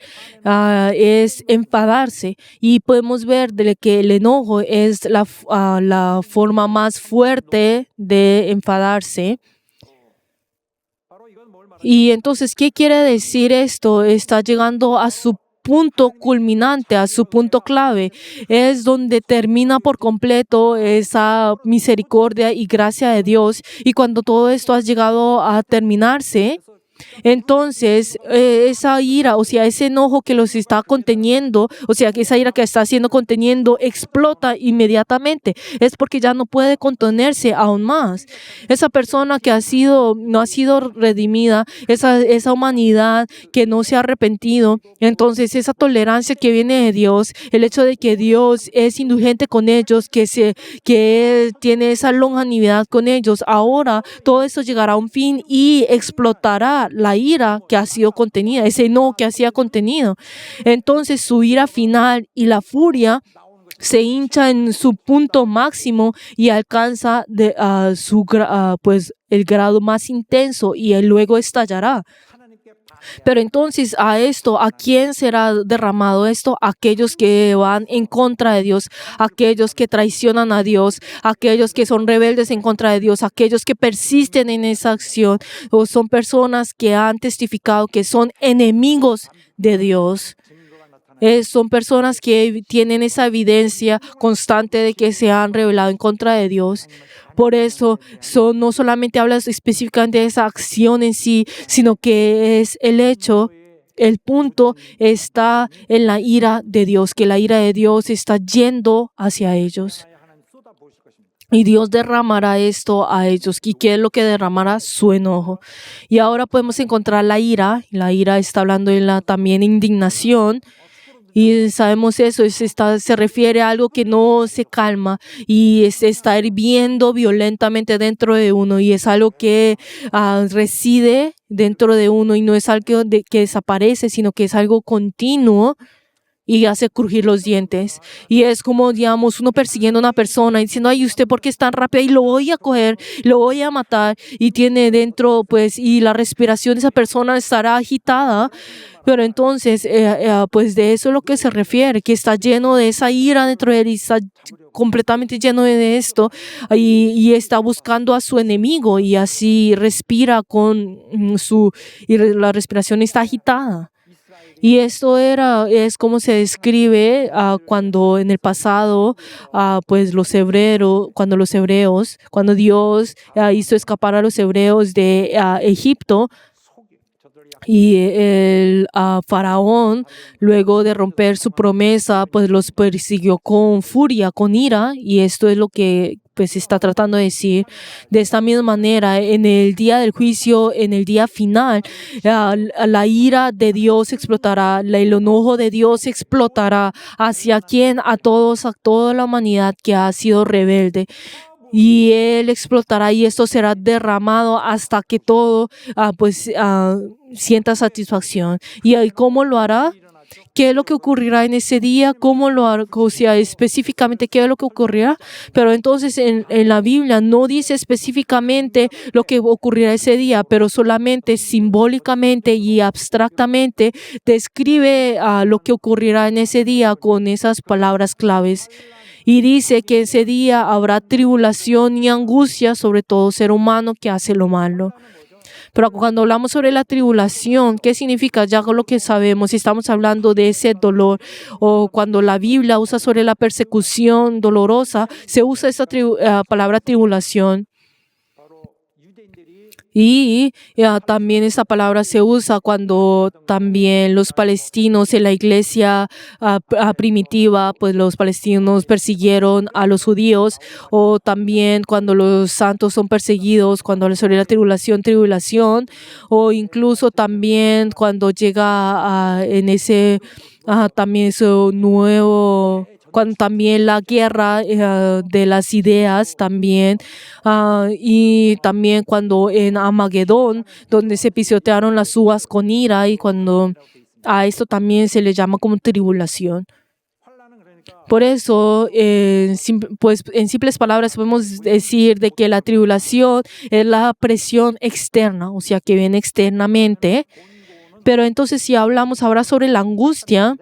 es enfadarse, y podemos ver de que el enojo es la forma más fuerte de enfadarse. Y entonces, ¿qué quiere decir esto? Está llegando a su punto culminante, a su punto clave. Es donde termina por completo esa misericordia y gracia de Dios. Y cuando todo esto ha llegado a terminarse, entonces esa ira, o sea, ese enojo que los está conteniendo, o sea, que esa ira que está siendo conteniendo explota inmediatamente. Es porque ya no puede contenerse aún más. Esa persona que no ha sido redimida, esa humanidad que no se ha arrepentido, entonces esa tolerancia que viene de Dios, el hecho de que Dios es indulgente con ellos, que Él tiene esa longanimidad con ellos, ahora todo eso llegará a un fin y explotará la ira que ha sido contenida, ese enojo que ha sido contenido. Entonces su ira final y la furia se hincha en su punto máximo y alcanza pues el grado más intenso, y él luego estallará. Pero entonces ¿a quién será derramado esto? Aquellos que van en contra de Dios, aquellos que traicionan a Dios, aquellos que son rebeldes en contra de Dios, aquellos que persisten en esa acción, o son personas que han testificado que son enemigos de Dios. Son personas que tienen esa evidencia constante de que se han rebelado en contra de Dios. Por eso, no solamente hablas específicamente de esa acción en sí, sino que es el hecho, el punto está en la ira de Dios, que la ira de Dios está yendo hacia ellos. Y Dios derramará esto a ellos. ¿Y qué es lo que derramará? Su enojo. Y ahora podemos encontrar la ira. La ira está hablando de también indignación. Y sabemos eso, se refiere a algo que no se calma y está hirviendo violentamente dentro de uno, y es algo que reside dentro de uno, y no es algo que desaparece, sino que es algo continuo y hace crujir los dientes. Y es como, digamos, uno persiguiendo a una persona y diciendo: ay, ¿usted por qué es tan rápido? Y lo voy a coger, lo voy a matar. Y tiene dentro, pues, y la respiración de esa persona estará agitada. Pero entonces, pues de eso es lo que se refiere, que está lleno de esa ira dentro de él, y está completamente lleno de esto, y está buscando a su enemigo, y así respira y la respiración está agitada. Y esto es como se describe cuando en el pasado, pues cuando Dios hizo escapar a los hebreos de Egipto, y el faraón, luego de romper su promesa, pues los persiguió con furia, con ira, y esto es lo que pues está tratando de decir. De esta misma manera, en el día del juicio, en el día final, la ira de Dios explotará, el enojo de Dios explotará. ¿Hacia quién? A toda la humanidad que ha sido rebelde. Y Él explotará, y esto será derramado hasta que todo sienta satisfacción. ¿Y cómo lo hará? ¿Qué es lo que ocurrirá en ese día? ¿Cómo lo hará? O sea, específicamente, ¿qué es lo que ocurrirá? Pero entonces en la Biblia no dice específicamente lo que ocurrirá ese día, pero solamente simbólicamente y abstractamente describe lo que ocurrirá en ese día con esas palabras claves. Y dice que ese día habrá tribulación y angustia sobre todo ser humano que hace lo malo. Pero cuando hablamos sobre la tribulación, ¿qué significa? Ya lo que sabemos, si estamos hablando de ese dolor, o cuando la Biblia usa sobre la persecución dolorosa, se usa esa palabra tribulación. Y también esa palabra se usa cuando también los palestinos en la iglesia primitiva, pues los palestinos persiguieron a los judíos, o también cuando los santos son perseguidos, cuando sobre la tribulación, o incluso también cuando llega en ese también eso nuevo, cuando también la guerra de las ideas también, y también cuando en Amagedón, donde se pisotearon las uvas con ira, y cuando a esto también se le llama como tribulación. Por eso, pues, en simples palabras podemos decir de que la tribulación es la presión externa, o sea, que viene externamente. Pero entonces si hablamos ahora sobre la angustia,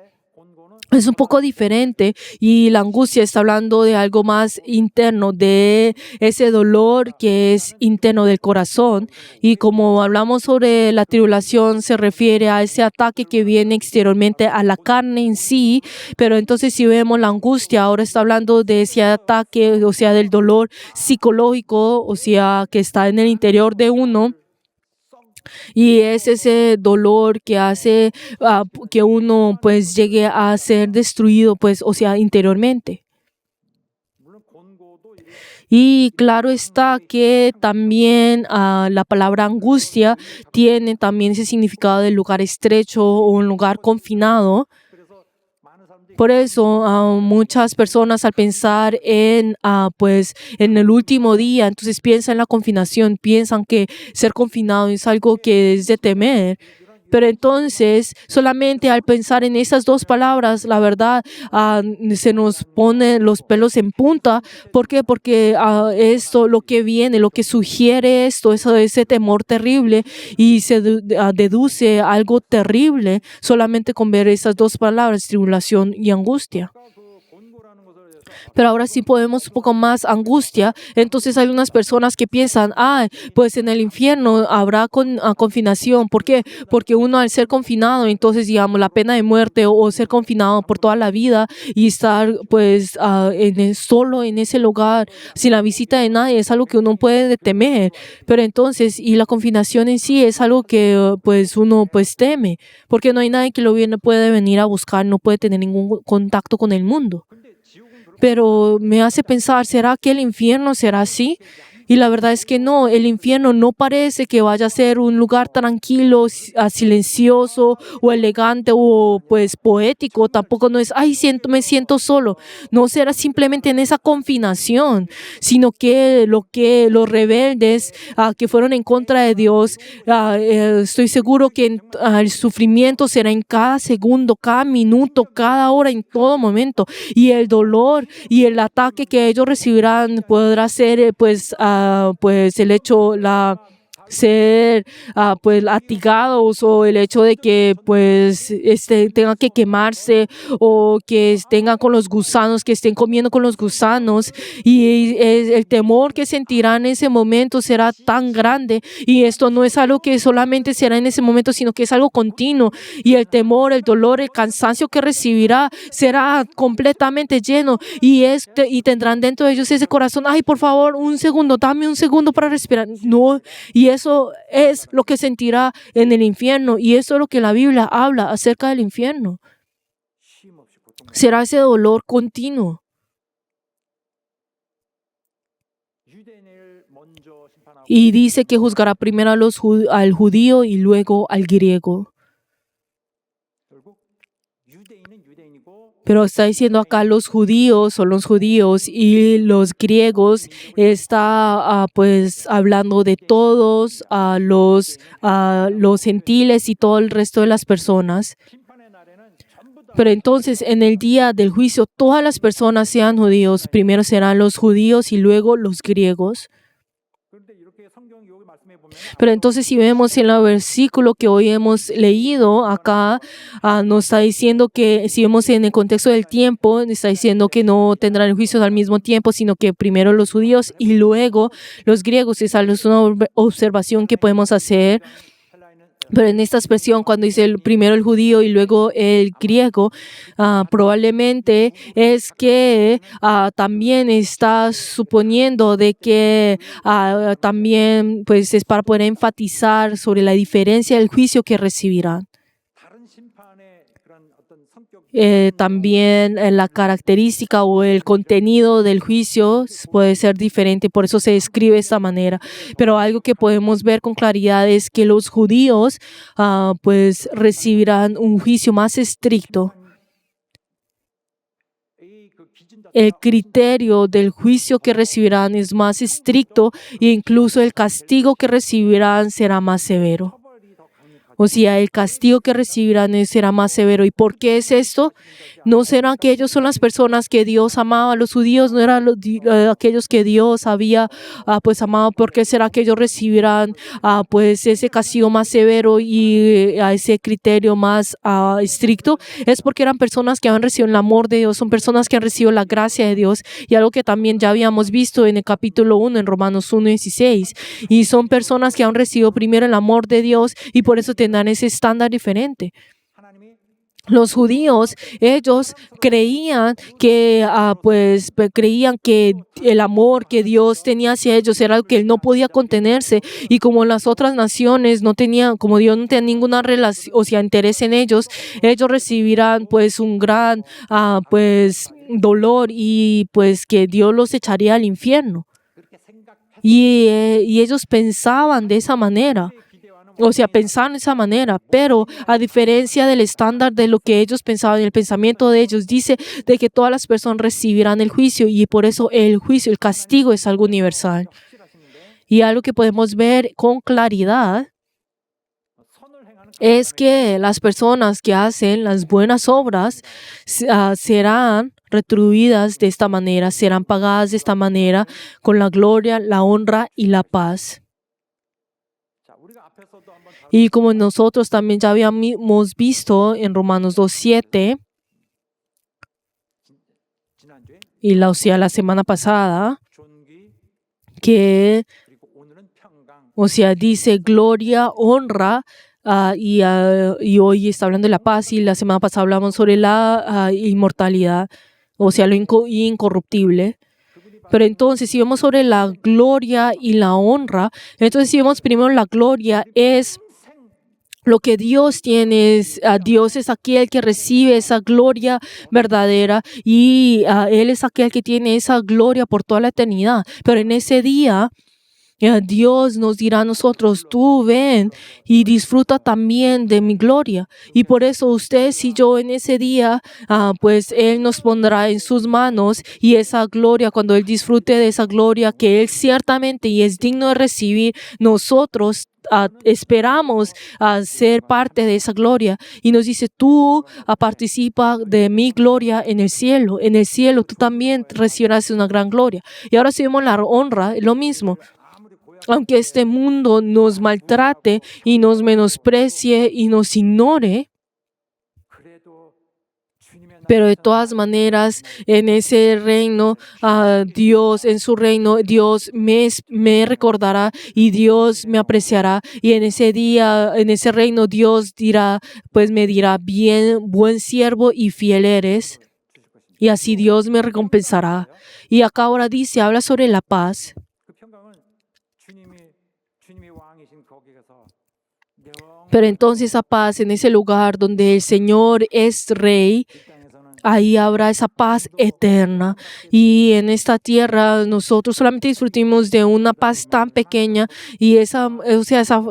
es un poco diferente y la angustia está hablando de algo más interno, de ese dolor que es interno del corazón. Y como hablamos sobre la tribulación, se refiere a ese ataque que viene exteriormente a la carne en sí. Pero entonces si vemos la angustia, ahora está hablando de ese ataque, o sea, del dolor psicológico, o sea, que está en el interior de uno. Y es ese dolor que hace que uno pues llegue a ser destruido, pues, o sea, interiormente. Y claro está que también la palabra angustia tiene también ese significado de lugar estrecho o un lugar confinado. Por eso muchas personas al pensar pues, en el último día, entonces piensan en la confinación, piensan que ser confinado es algo que es de temer. Pero entonces, solamente al pensar en esas dos palabras, la verdad, se nos ponen los pelos en punta. ¿Por qué? Porque esto, lo que viene, lo que sugiere esto, ese temor terrible y se deduce algo terrible solamente con ver esas dos palabras, tribulación y angustia. Pero ahora sí podemos un poco más angustia. Entonces hay unas personas que piensan, pues en el infierno habrá confinación. ¿Por qué? Porque uno al ser confinado, entonces digamos la pena de muerte o ser confinado por toda la vida y estar pues solo en ese lugar sin la visita de nadie es algo que uno puede temer. Pero entonces, y la confinación en sí es algo que pues uno pues teme, porque no hay nadie que puede venir a buscar, no puede tener ningún contacto con el mundo. Pero me hace pensar, ¿será que el infierno será así? Y la verdad es que no, el infierno no parece que vaya a ser un lugar tranquilo, silencioso o elegante o pues poético. Tampoco no es, me siento solo. No será simplemente en esa confinación, sino que los rebeldes que fueron en contra de Dios, estoy seguro que el sufrimiento será en cada segundo, cada minuto, cada hora, en todo momento. Y el dolor y el ataque que ellos recibirán podrá ser pues el hecho, ser pues latigados o el hecho de que pues tengan que quemarse o que tengan con los gusanos, que estén comiendo con los gusanos, y el temor que sentirán en ese momento será tan grande. Y esto no es algo que solamente será en ese momento, sino que es algo continuo, y el temor, el dolor, el cansancio que recibirá será completamente lleno, y tendrán dentro de ellos ese corazón, por favor, un segundo, dame un segundo para respirar. No, y eso es lo que sentirá en el infierno, y eso es lo que la Biblia habla acerca del infierno. Será ese dolor continuo. Y dice que juzgará primero al judío y luego al griego. Pero está diciendo acá los judíos son los judíos y los griegos, está pues hablando de todos los gentiles y todo el resto de las personas. Pero entonces en el día del juicio todas las personas sean judíos, primero serán los judíos y luego los griegos. Pero entonces si vemos en el versículo que hoy hemos leído acá, nos está diciendo que, si vemos en el contexto del tiempo, está diciendo que no tendrán juicios al mismo tiempo, sino que primero los judíos y luego los griegos. Esa es una observación que podemos hacer. Pero en esta expresión, cuando dice primero el judío y luego el griego, probablemente es que también está suponiendo de que también pues es para poder enfatizar sobre la diferencia del juicio que recibirán. También la característica o el contenido del juicio puede ser diferente, por eso se describe de esta manera. Pero algo que podemos ver con claridad es que los judíos pues recibirán un juicio más estricto. El criterio del juicio que recibirán es más estricto e incluso el castigo que recibirán será más severo. O sea, el castigo que recibirán será más severo. ¿Y por qué es esto? ¿No será que ellos son las personas que Dios amaba? Los judíos no eran aquellos que Dios había pues amado. ¿Por qué será que ellos recibirán pues ese castigo más severo y a ese criterio más estricto? Es porque eran personas que han recibido el amor de Dios, son personas que han recibido la gracia de Dios, y algo que también ya habíamos visto en el capítulo 1, en Romanos 1:16. Y son personas que han recibido primero el amor de Dios y por eso tendrán ese estándar diferente. Los judíos, ellos creían que creían que el amor que Dios tenía hacia ellos era algo que él no podía contenerse, y como las otras naciones no tenían, como Dios no tenía ninguna relación, o sea, interés en ellos, ellos recibirán pues un gran dolor, y pues que Dios los echaría al infierno. Y ellos pensaban de esa manera. O sea, pensaban de esa manera, pero a diferencia del estándar de lo que ellos pensaban, el pensamiento de ellos dice de que todas las personas recibirán el juicio, y por eso el juicio, el castigo es algo universal. Y algo que podemos ver con claridad es que las personas que hacen las buenas obras serán retribuidas de esta manera, serán pagadas de esta manera, con la gloria, la honra y la paz. Y como nosotros también ya habíamos visto en Romanos 2:7, y la semana pasada, que dice gloria, honra, y hoy está hablando de la paz, y la semana pasada hablamos sobre la inmortalidad, lo incorruptible. Pero entonces, si vemos sobre la gloria y la honra, entonces si vemos primero la gloria, es lo que Dios tiene. Dios es aquel que recibe esa gloria verdadera, y Él es aquel que tiene esa gloria por toda la eternidad. Pero en ese día, Dios nos dirá a nosotros: tú ven y disfruta también de mi gloria. Y por eso ustedes y yo en ese día, pues Él nos pondrá en sus manos, y esa gloria, cuando Él disfrute de esa gloria que Él ciertamente y es digno de recibir, nosotros esperamos ser parte de esa gloria. Y nos dice: tú participa de mi gloria en el cielo. En el cielo tú también recibirás una gran gloria. Y ahora si vemos la honra, lo mismo. Aunque este mundo nos maltrate y nos menosprecie y nos ignore, pero de todas maneras, en ese reino, Dios, en su reino, Dios me recordará y Dios me apreciará. Y en ese día, en ese reino, Dios me dirá: bien, buen siervo y fiel eres. Y así Dios me recompensará. Y acá ahora habla sobre la paz. Pero entonces esa paz en ese lugar donde el Señor es Rey, ahí habrá esa paz eterna. Y en esta tierra nosotros solamente disfrutamos de una paz tan pequeña, y esa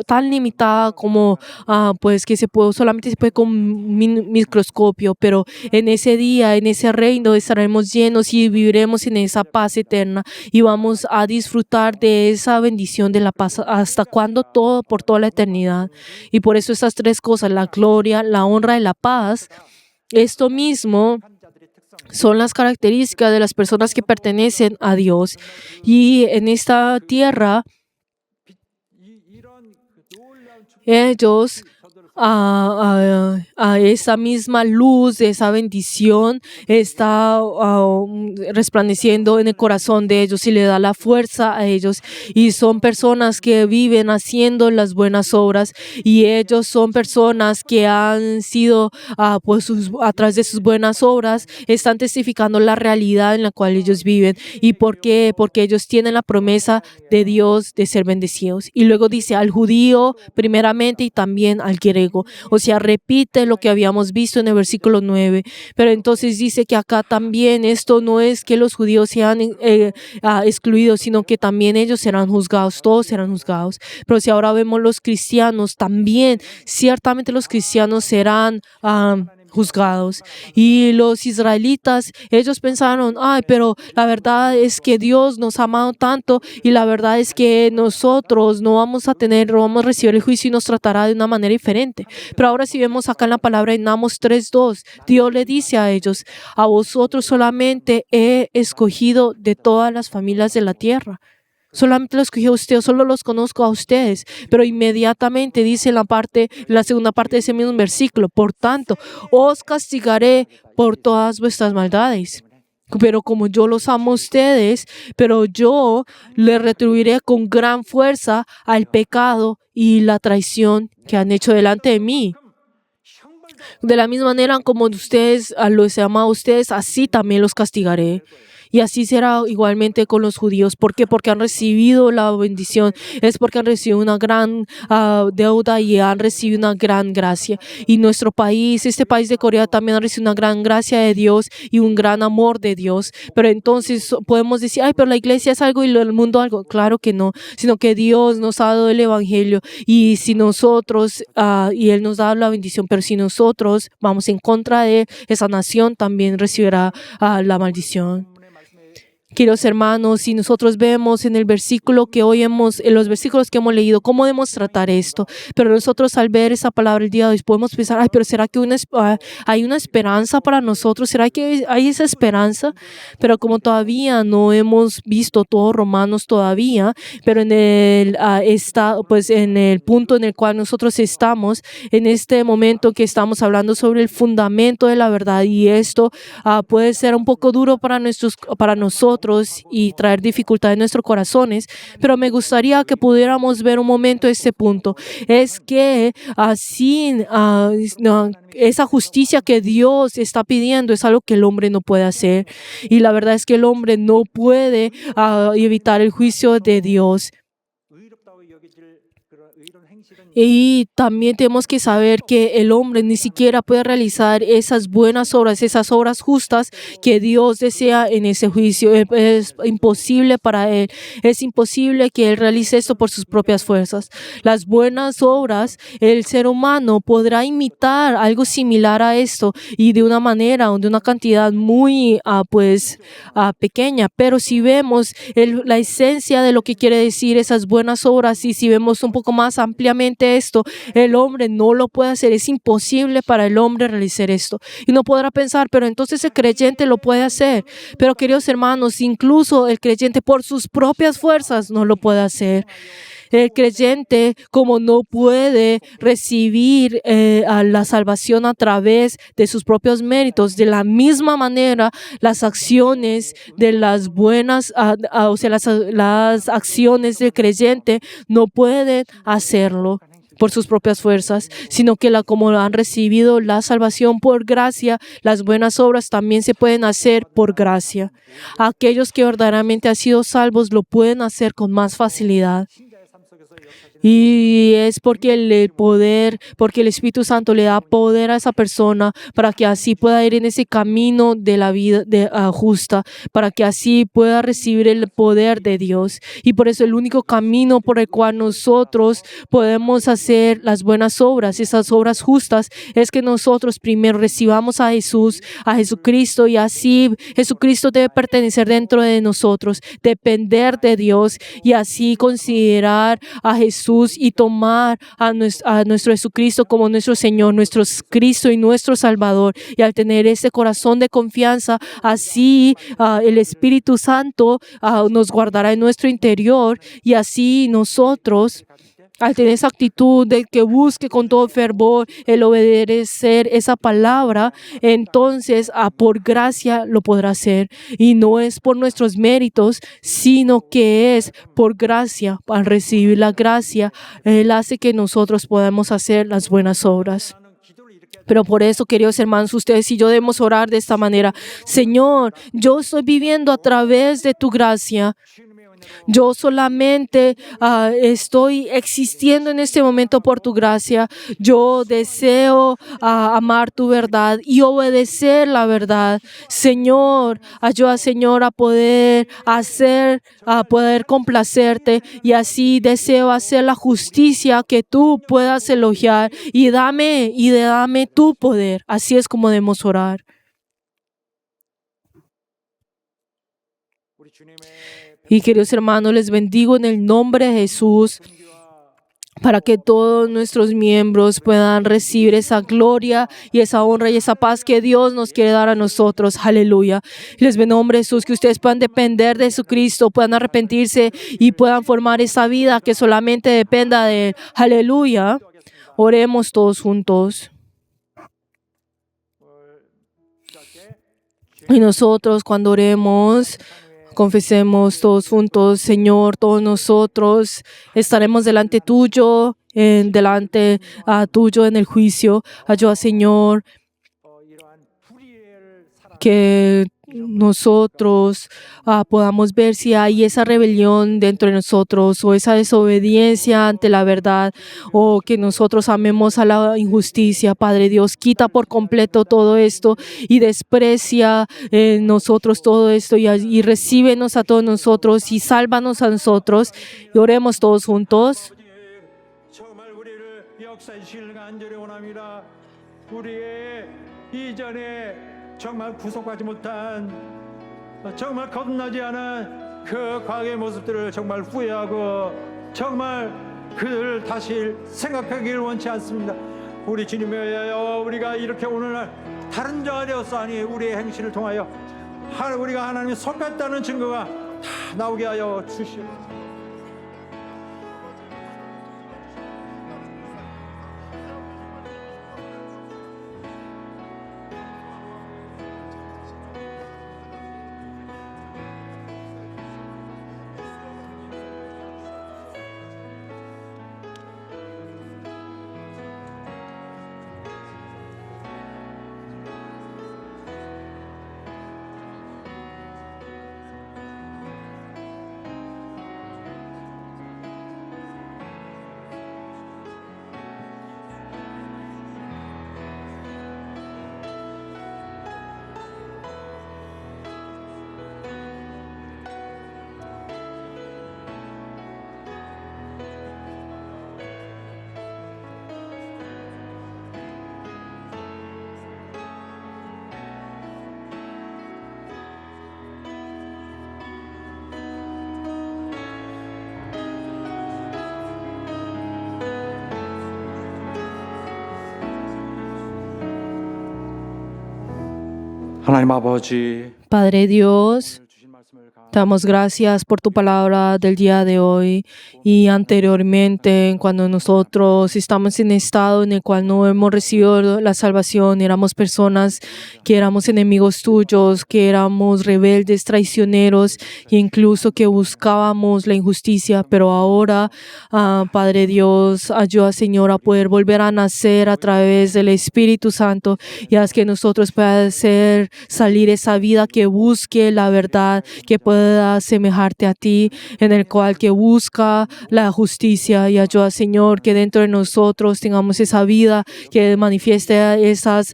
tan limitada como que solamente se puede con un microscopio. Pero en ese día, en ese reino, estaremos llenos y viviremos en esa paz eterna, y vamos a disfrutar de esa bendición de la paz hasta por toda la eternidad. Y por eso estas tres cosas, la gloria, la honra y la paz, esto mismo son las características de las personas que pertenecen a Dios. Y en esta tierra, ellos a esa misma luz, de esa bendición, está resplandeciendo en el corazón de ellos y le da la fuerza a ellos. Y son personas que viven haciendo las buenas obras, y ellos son personas que han sido, a través de sus buenas obras, están testificando la realidad en la cual ellos viven. ¿Y por qué? Porque ellos tienen la promesa de Dios de ser bendecidos. Y luego dice: al judío primeramente y también al griego. O sea, repite lo que habíamos visto en el versículo 9. Pero entonces dice que acá también esto no es que los judíos sean excluidos, sino que también ellos serán juzgados, todos serán juzgados. Pero si ahora vemos los cristianos también, ciertamente los cristianos serán juzgados. Y los israelitas, ellos pensaron, ay, pero la verdad es que Dios nos ha amado tanto y la verdad es que nosotros no vamos a recibir el juicio y nos tratará de una manera diferente. Pero ahora si vemos acá en la palabra en Amos 3:2, Dios le dice a ellos, a vosotros solamente he escogido de todas las familias de la tierra. Solamente los escogí a ustedes, solo los conozco a ustedes. Pero inmediatamente dice en la segunda parte de ese mismo versículo, por tanto, os castigaré por todas vuestras maldades. Pero como yo los amo a ustedes, pero yo les retribuiré con gran fuerza al pecado y la traición que han hecho delante de mí. De la misma manera como ustedes los he amado a ustedes, así también los castigaré. Y así será igualmente con los judíos. ¿Por qué? Porque han recibido la bendición. Es porque han recibido una gran deuda y han recibido una gran gracia. Y nuestro país, este país de Corea, también ha recibido una gran gracia de Dios y un gran amor de Dios. Pero entonces podemos decir, ay, pero la iglesia es algo y el mundo algo. Claro que no, sino que Dios nos ha dado el evangelio. Y si nosotros, y Él nos da la bendición, pero si nosotros vamos en contra de esa nación, también recibirá la maldición. Queridos hermanos, si nosotros vemos en el versículo que hoy en los versículos que hemos leído, cómo debemos tratar esto, pero nosotros al ver esa palabra el día de hoy podemos pensar, ay, pero ¿será que hay una esperanza para nosotros? ¿Será que hay esa esperanza? Pero como todavía no hemos visto todo Romanos todavía, pero en el punto en el cual nosotros estamos, en este momento que estamos hablando sobre el fundamento de la verdad, y esto puede ser un poco duro para nosotros y traer dificultad en nuestros corazones, pero me gustaría que pudiéramos ver un momento este punto. Es que esa justicia que Dios está pidiendo es algo que el hombre no puede hacer. Y la verdad es que el hombre no puede evitar el juicio de Dios. Y también tenemos que saber que el hombre ni siquiera puede realizar esas buenas obras, esas obras justas que Dios desea en ese juicio. Es imposible para él. Es imposible que él realice esto por sus propias fuerzas. Las buenas obras, el ser humano podrá imitar algo similar a esto y de una manera o de una cantidad muy pequeña. Pero si vemos la esencia de lo que quiere decir esas buenas obras y si vemos un poco más ampliamente esto, el hombre no lo puede hacer. Es imposible para el hombre realizar esto. Y no podrá pensar, pero entonces el creyente lo puede hacer. Pero queridos hermanos, incluso el creyente por sus propias fuerzas no lo puede hacer. El creyente, como no puede recibir a la salvación a través de sus propios méritos, de la misma manera las acciones de las buenas, las acciones del creyente no pueden hacerlo por sus propias fuerzas, sino que como han recibido la salvación por gracia, las buenas obras también se pueden hacer por gracia. Aquellos que verdaderamente han sido salvos lo pueden hacer con más facilidad. Y es porque el Espíritu Santo le da poder a esa persona para que así pueda ir en ese camino de la vida justa, para que así pueda recibir el poder de Dios. Y por eso el único camino por el cual nosotros podemos hacer las buenas obras, esas obras justas, es que nosotros primero recibamos a Jesucristo, y así Jesucristo debe pertenecer dentro de nosotros, depender de Dios y así considerar a Jesús y tomar a nuestro Jesucristo como nuestro Señor, nuestro Cristo y nuestro Salvador. Y al tener ese corazón de confianza, así el Espíritu Santo nos guardará en nuestro interior, y así nosotros, al tener esa actitud de que busque con todo fervor el obedecer esa palabra, entonces por gracia lo podrá hacer. Y no es por nuestros méritos, sino que es por gracia. Al recibir la gracia, Él hace que nosotros podamos hacer las buenas obras. Pero por eso, queridos hermanos, ustedes y yo debemos orar de esta manera. Señor, yo estoy viviendo a través de tu gracia. Yo solamente estoy existiendo en este momento por tu gracia. Yo deseo amar tu verdad y obedecer la verdad. Señor, ayuda, Señor, a poder poder complacerte, y así deseo hacer la justicia que tú puedas elogiar, y dame tu poder. Así es como debemos orar. Y queridos hermanos, les bendigo en el nombre de Jesús, para que todos nuestros miembros puedan recibir esa gloria y esa honra y esa paz que Dios nos quiere dar a nosotros. Aleluya. Les bendigo en el nombre de Jesús, que ustedes puedan depender de Jesucristo, puedan arrepentirse y puedan formar esa vida que solamente dependa de Él. Aleluya. Oremos todos juntos. Y nosotros, cuando oremos, confesemos todos juntos: Señor, todos nosotros estaremos delante tuyo, tuyo en el juicio. Ayuda, Señor, que nosotros podamos ver si hay esa rebelión dentro de nosotros, o esa desobediencia ante la verdad, o que nosotros amemos a la injusticia. Padre Dios, quita por completo todo esto y desprecia en nosotros todo esto, y recíbenos a todos nosotros y sálvanos a nosotros. Y oremos todos juntos. 정말 우리를 역사하시길 간절히 원합니다. 우리의 이전에 정말 구속하지 못한, 정말 겁나지 않은 그 과거의 모습들을 정말 후회하고 정말 그들을 다시 생각하기를 원치 않습니다. 우리 주님에 의하여 우리가 이렇게 오늘날 다른 자가 되었사니 우리의 행실을 통하여 우리가 하나님의 속했다는 증거가 다 나오게 하여 주시옵소서. 하나님 아버지, Padre Dios, te damos gracias por tu palabra del día de hoy y anteriormente, cuando nosotros estamos en estado en el cual no hemos recibido la salvación. Éramos personas que éramos enemigos tuyos, que éramos rebeldes, traicioneros e incluso que buscábamos la injusticia. Pero ahora, Padre Dios, ayuda, Señor, a poder volver a nacer a través del Espíritu Santo, y haz que nosotros pueda hacer salir esa vida que busque la verdad, que pueda asemejarte a ti, en el cual que busca la justicia. Y ayuda, Señor, que dentro de nosotros tengamos esa vida que manifieste esas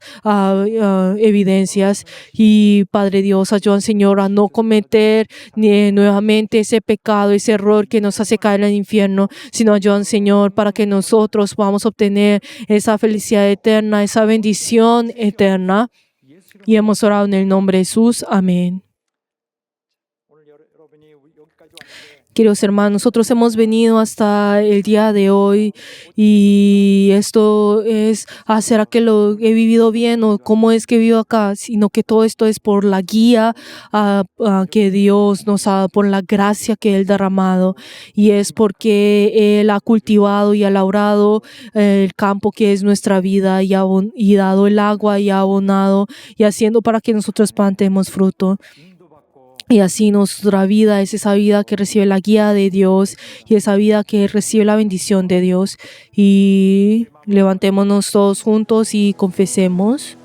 evidencias. Y Padre Dios, ayuda, Señor, a no cometer nuevamente ese pecado, ese error que nos hace caer en el infierno, sino ayuda, Señor, para que nosotros podamos obtener esa felicidad eterna, esa bendición eterna. Y hemos orado en el nombre de Jesús. Amén. Queridos hermanos, nosotros hemos venido hasta el día de hoy, y esto es ¿será que lo he vivido bien o cómo es que vivo acá? Sino que todo esto es por la guía que Dios nos ha dado, por la gracia que Él ha derramado, y es porque Él ha cultivado y ha labrado el campo que es nuestra vida, y dado el agua y ha abonado y haciendo para que nosotros plantemos fruto. Y así nuestra vida es esa vida que recibe la guía de Dios, y esa vida que recibe la bendición de Dios. Y levantémonos todos juntos y confesemos.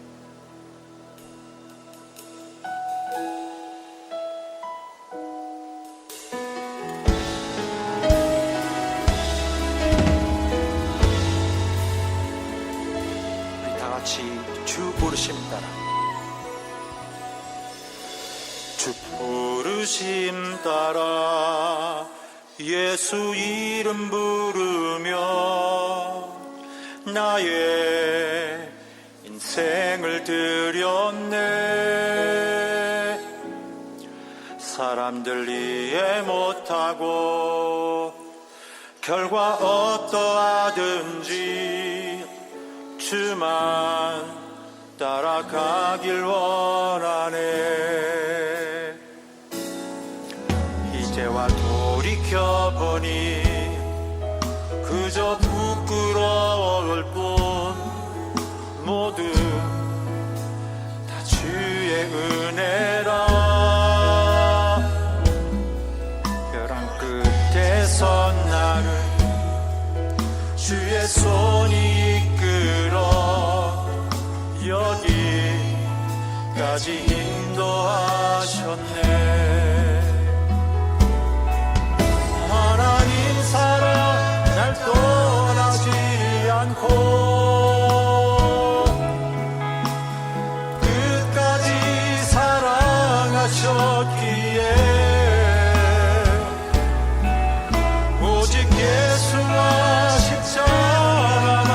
주 부르심 따라 예수 이름 부르며 나의 인생을 드렸네. 사람들 이해 못하고 결과 어떠하든지 주만 따라가길 원하네. 이제와 돌이켜보니 그저 부끄러울 뿐 모두 다 주의 은혜라. 벼랑 끝에서 나를 주의 손이 이끌어 여기까지 인도하셨네. 하나님 사랑 날 떠나지 않고 끝까지 사랑하셨기에 오직 예수와 십자가만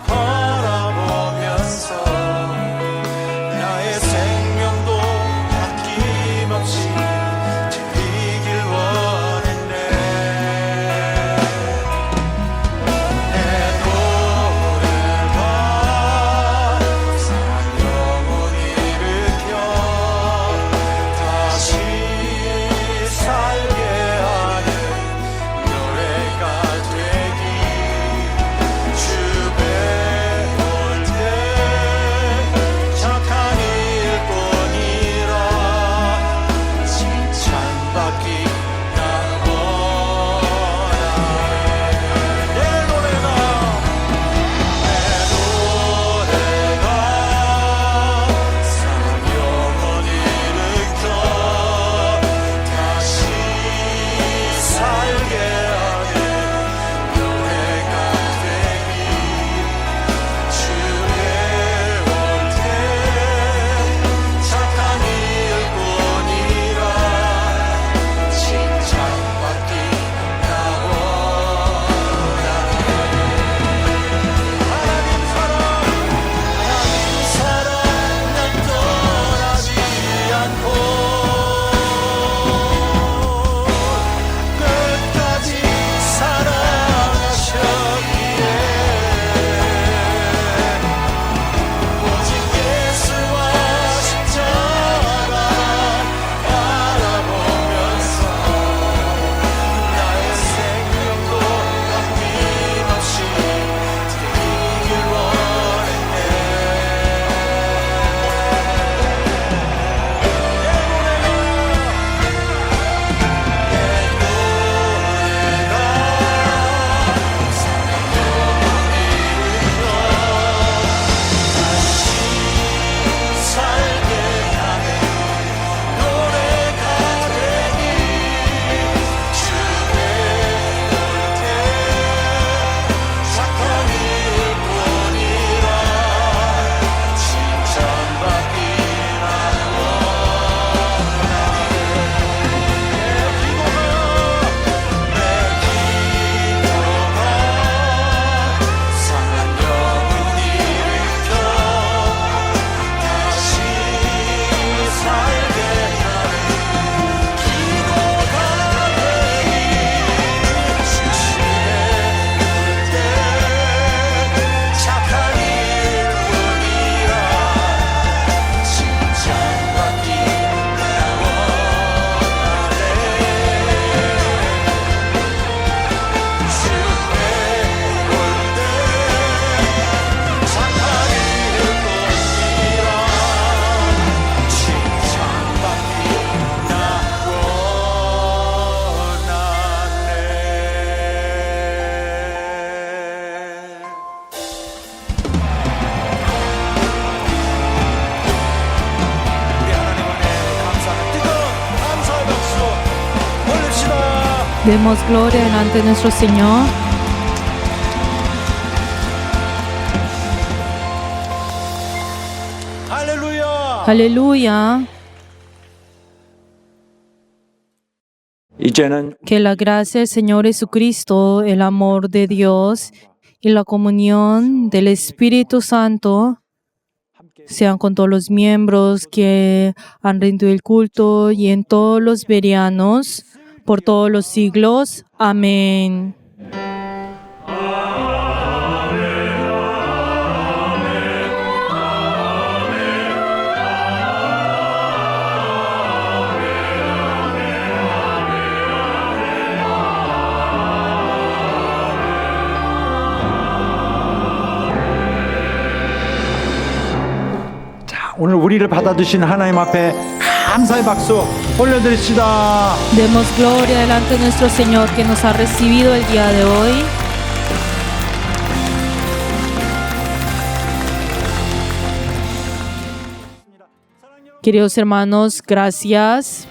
바라보면서 나의 생명도 아낌없이 드리길 원했네. 내 노래가 사랑 영혼 일으켜 다시 살게 하는 노래가 되기. 주 배울 때 착한 일뿐이라 칭찬받기 난 원하네. 내 노래가 사랑 영혼 일으켜 다시 살게 하는 노래가 되기. 주 배울 때 착한 일뿐이라 칭찬받기 나 원하네. 하나님 사랑 날 떠나지 않고 끝까지 사랑하셨기에 오직 예수와 십자가만 바라보면서 나의 생명도 아낌없이 드리길 원했네. 살게 하는 노래가 되니 주 배울 때 착한 일뿐이라 칭찬받기 난 원하네. 내 기도가 상한 영혼 일으켜 다시 살게 하는 기도가 되니 주 배울 때 착한 일뿐이라 칭찬받기 나 원하네. 주 배울 때 착한 일뿐이라 칭찬받기 나 원하네. 우리 하나님 은혜 감사하는 뜨거운 감사의 박수 올립시다. Demos gloria delante de nuestro Señor. 할렐루야. Aleluya. 이제는 Que la gracia del Señor Jesucristo, el amor de Dios y la comunión del Espíritu Santo sean con todos los miembros que han rendido el culto y en todos los verianos por todos los siglos. Amén. 오늘 우리를 받아주신 하나님 앞에 감사의 박수 올려드립시다. Demos gloria delante de nuestro Señor que nos ha recibido el día de hoy. Queridos hermanos, gracias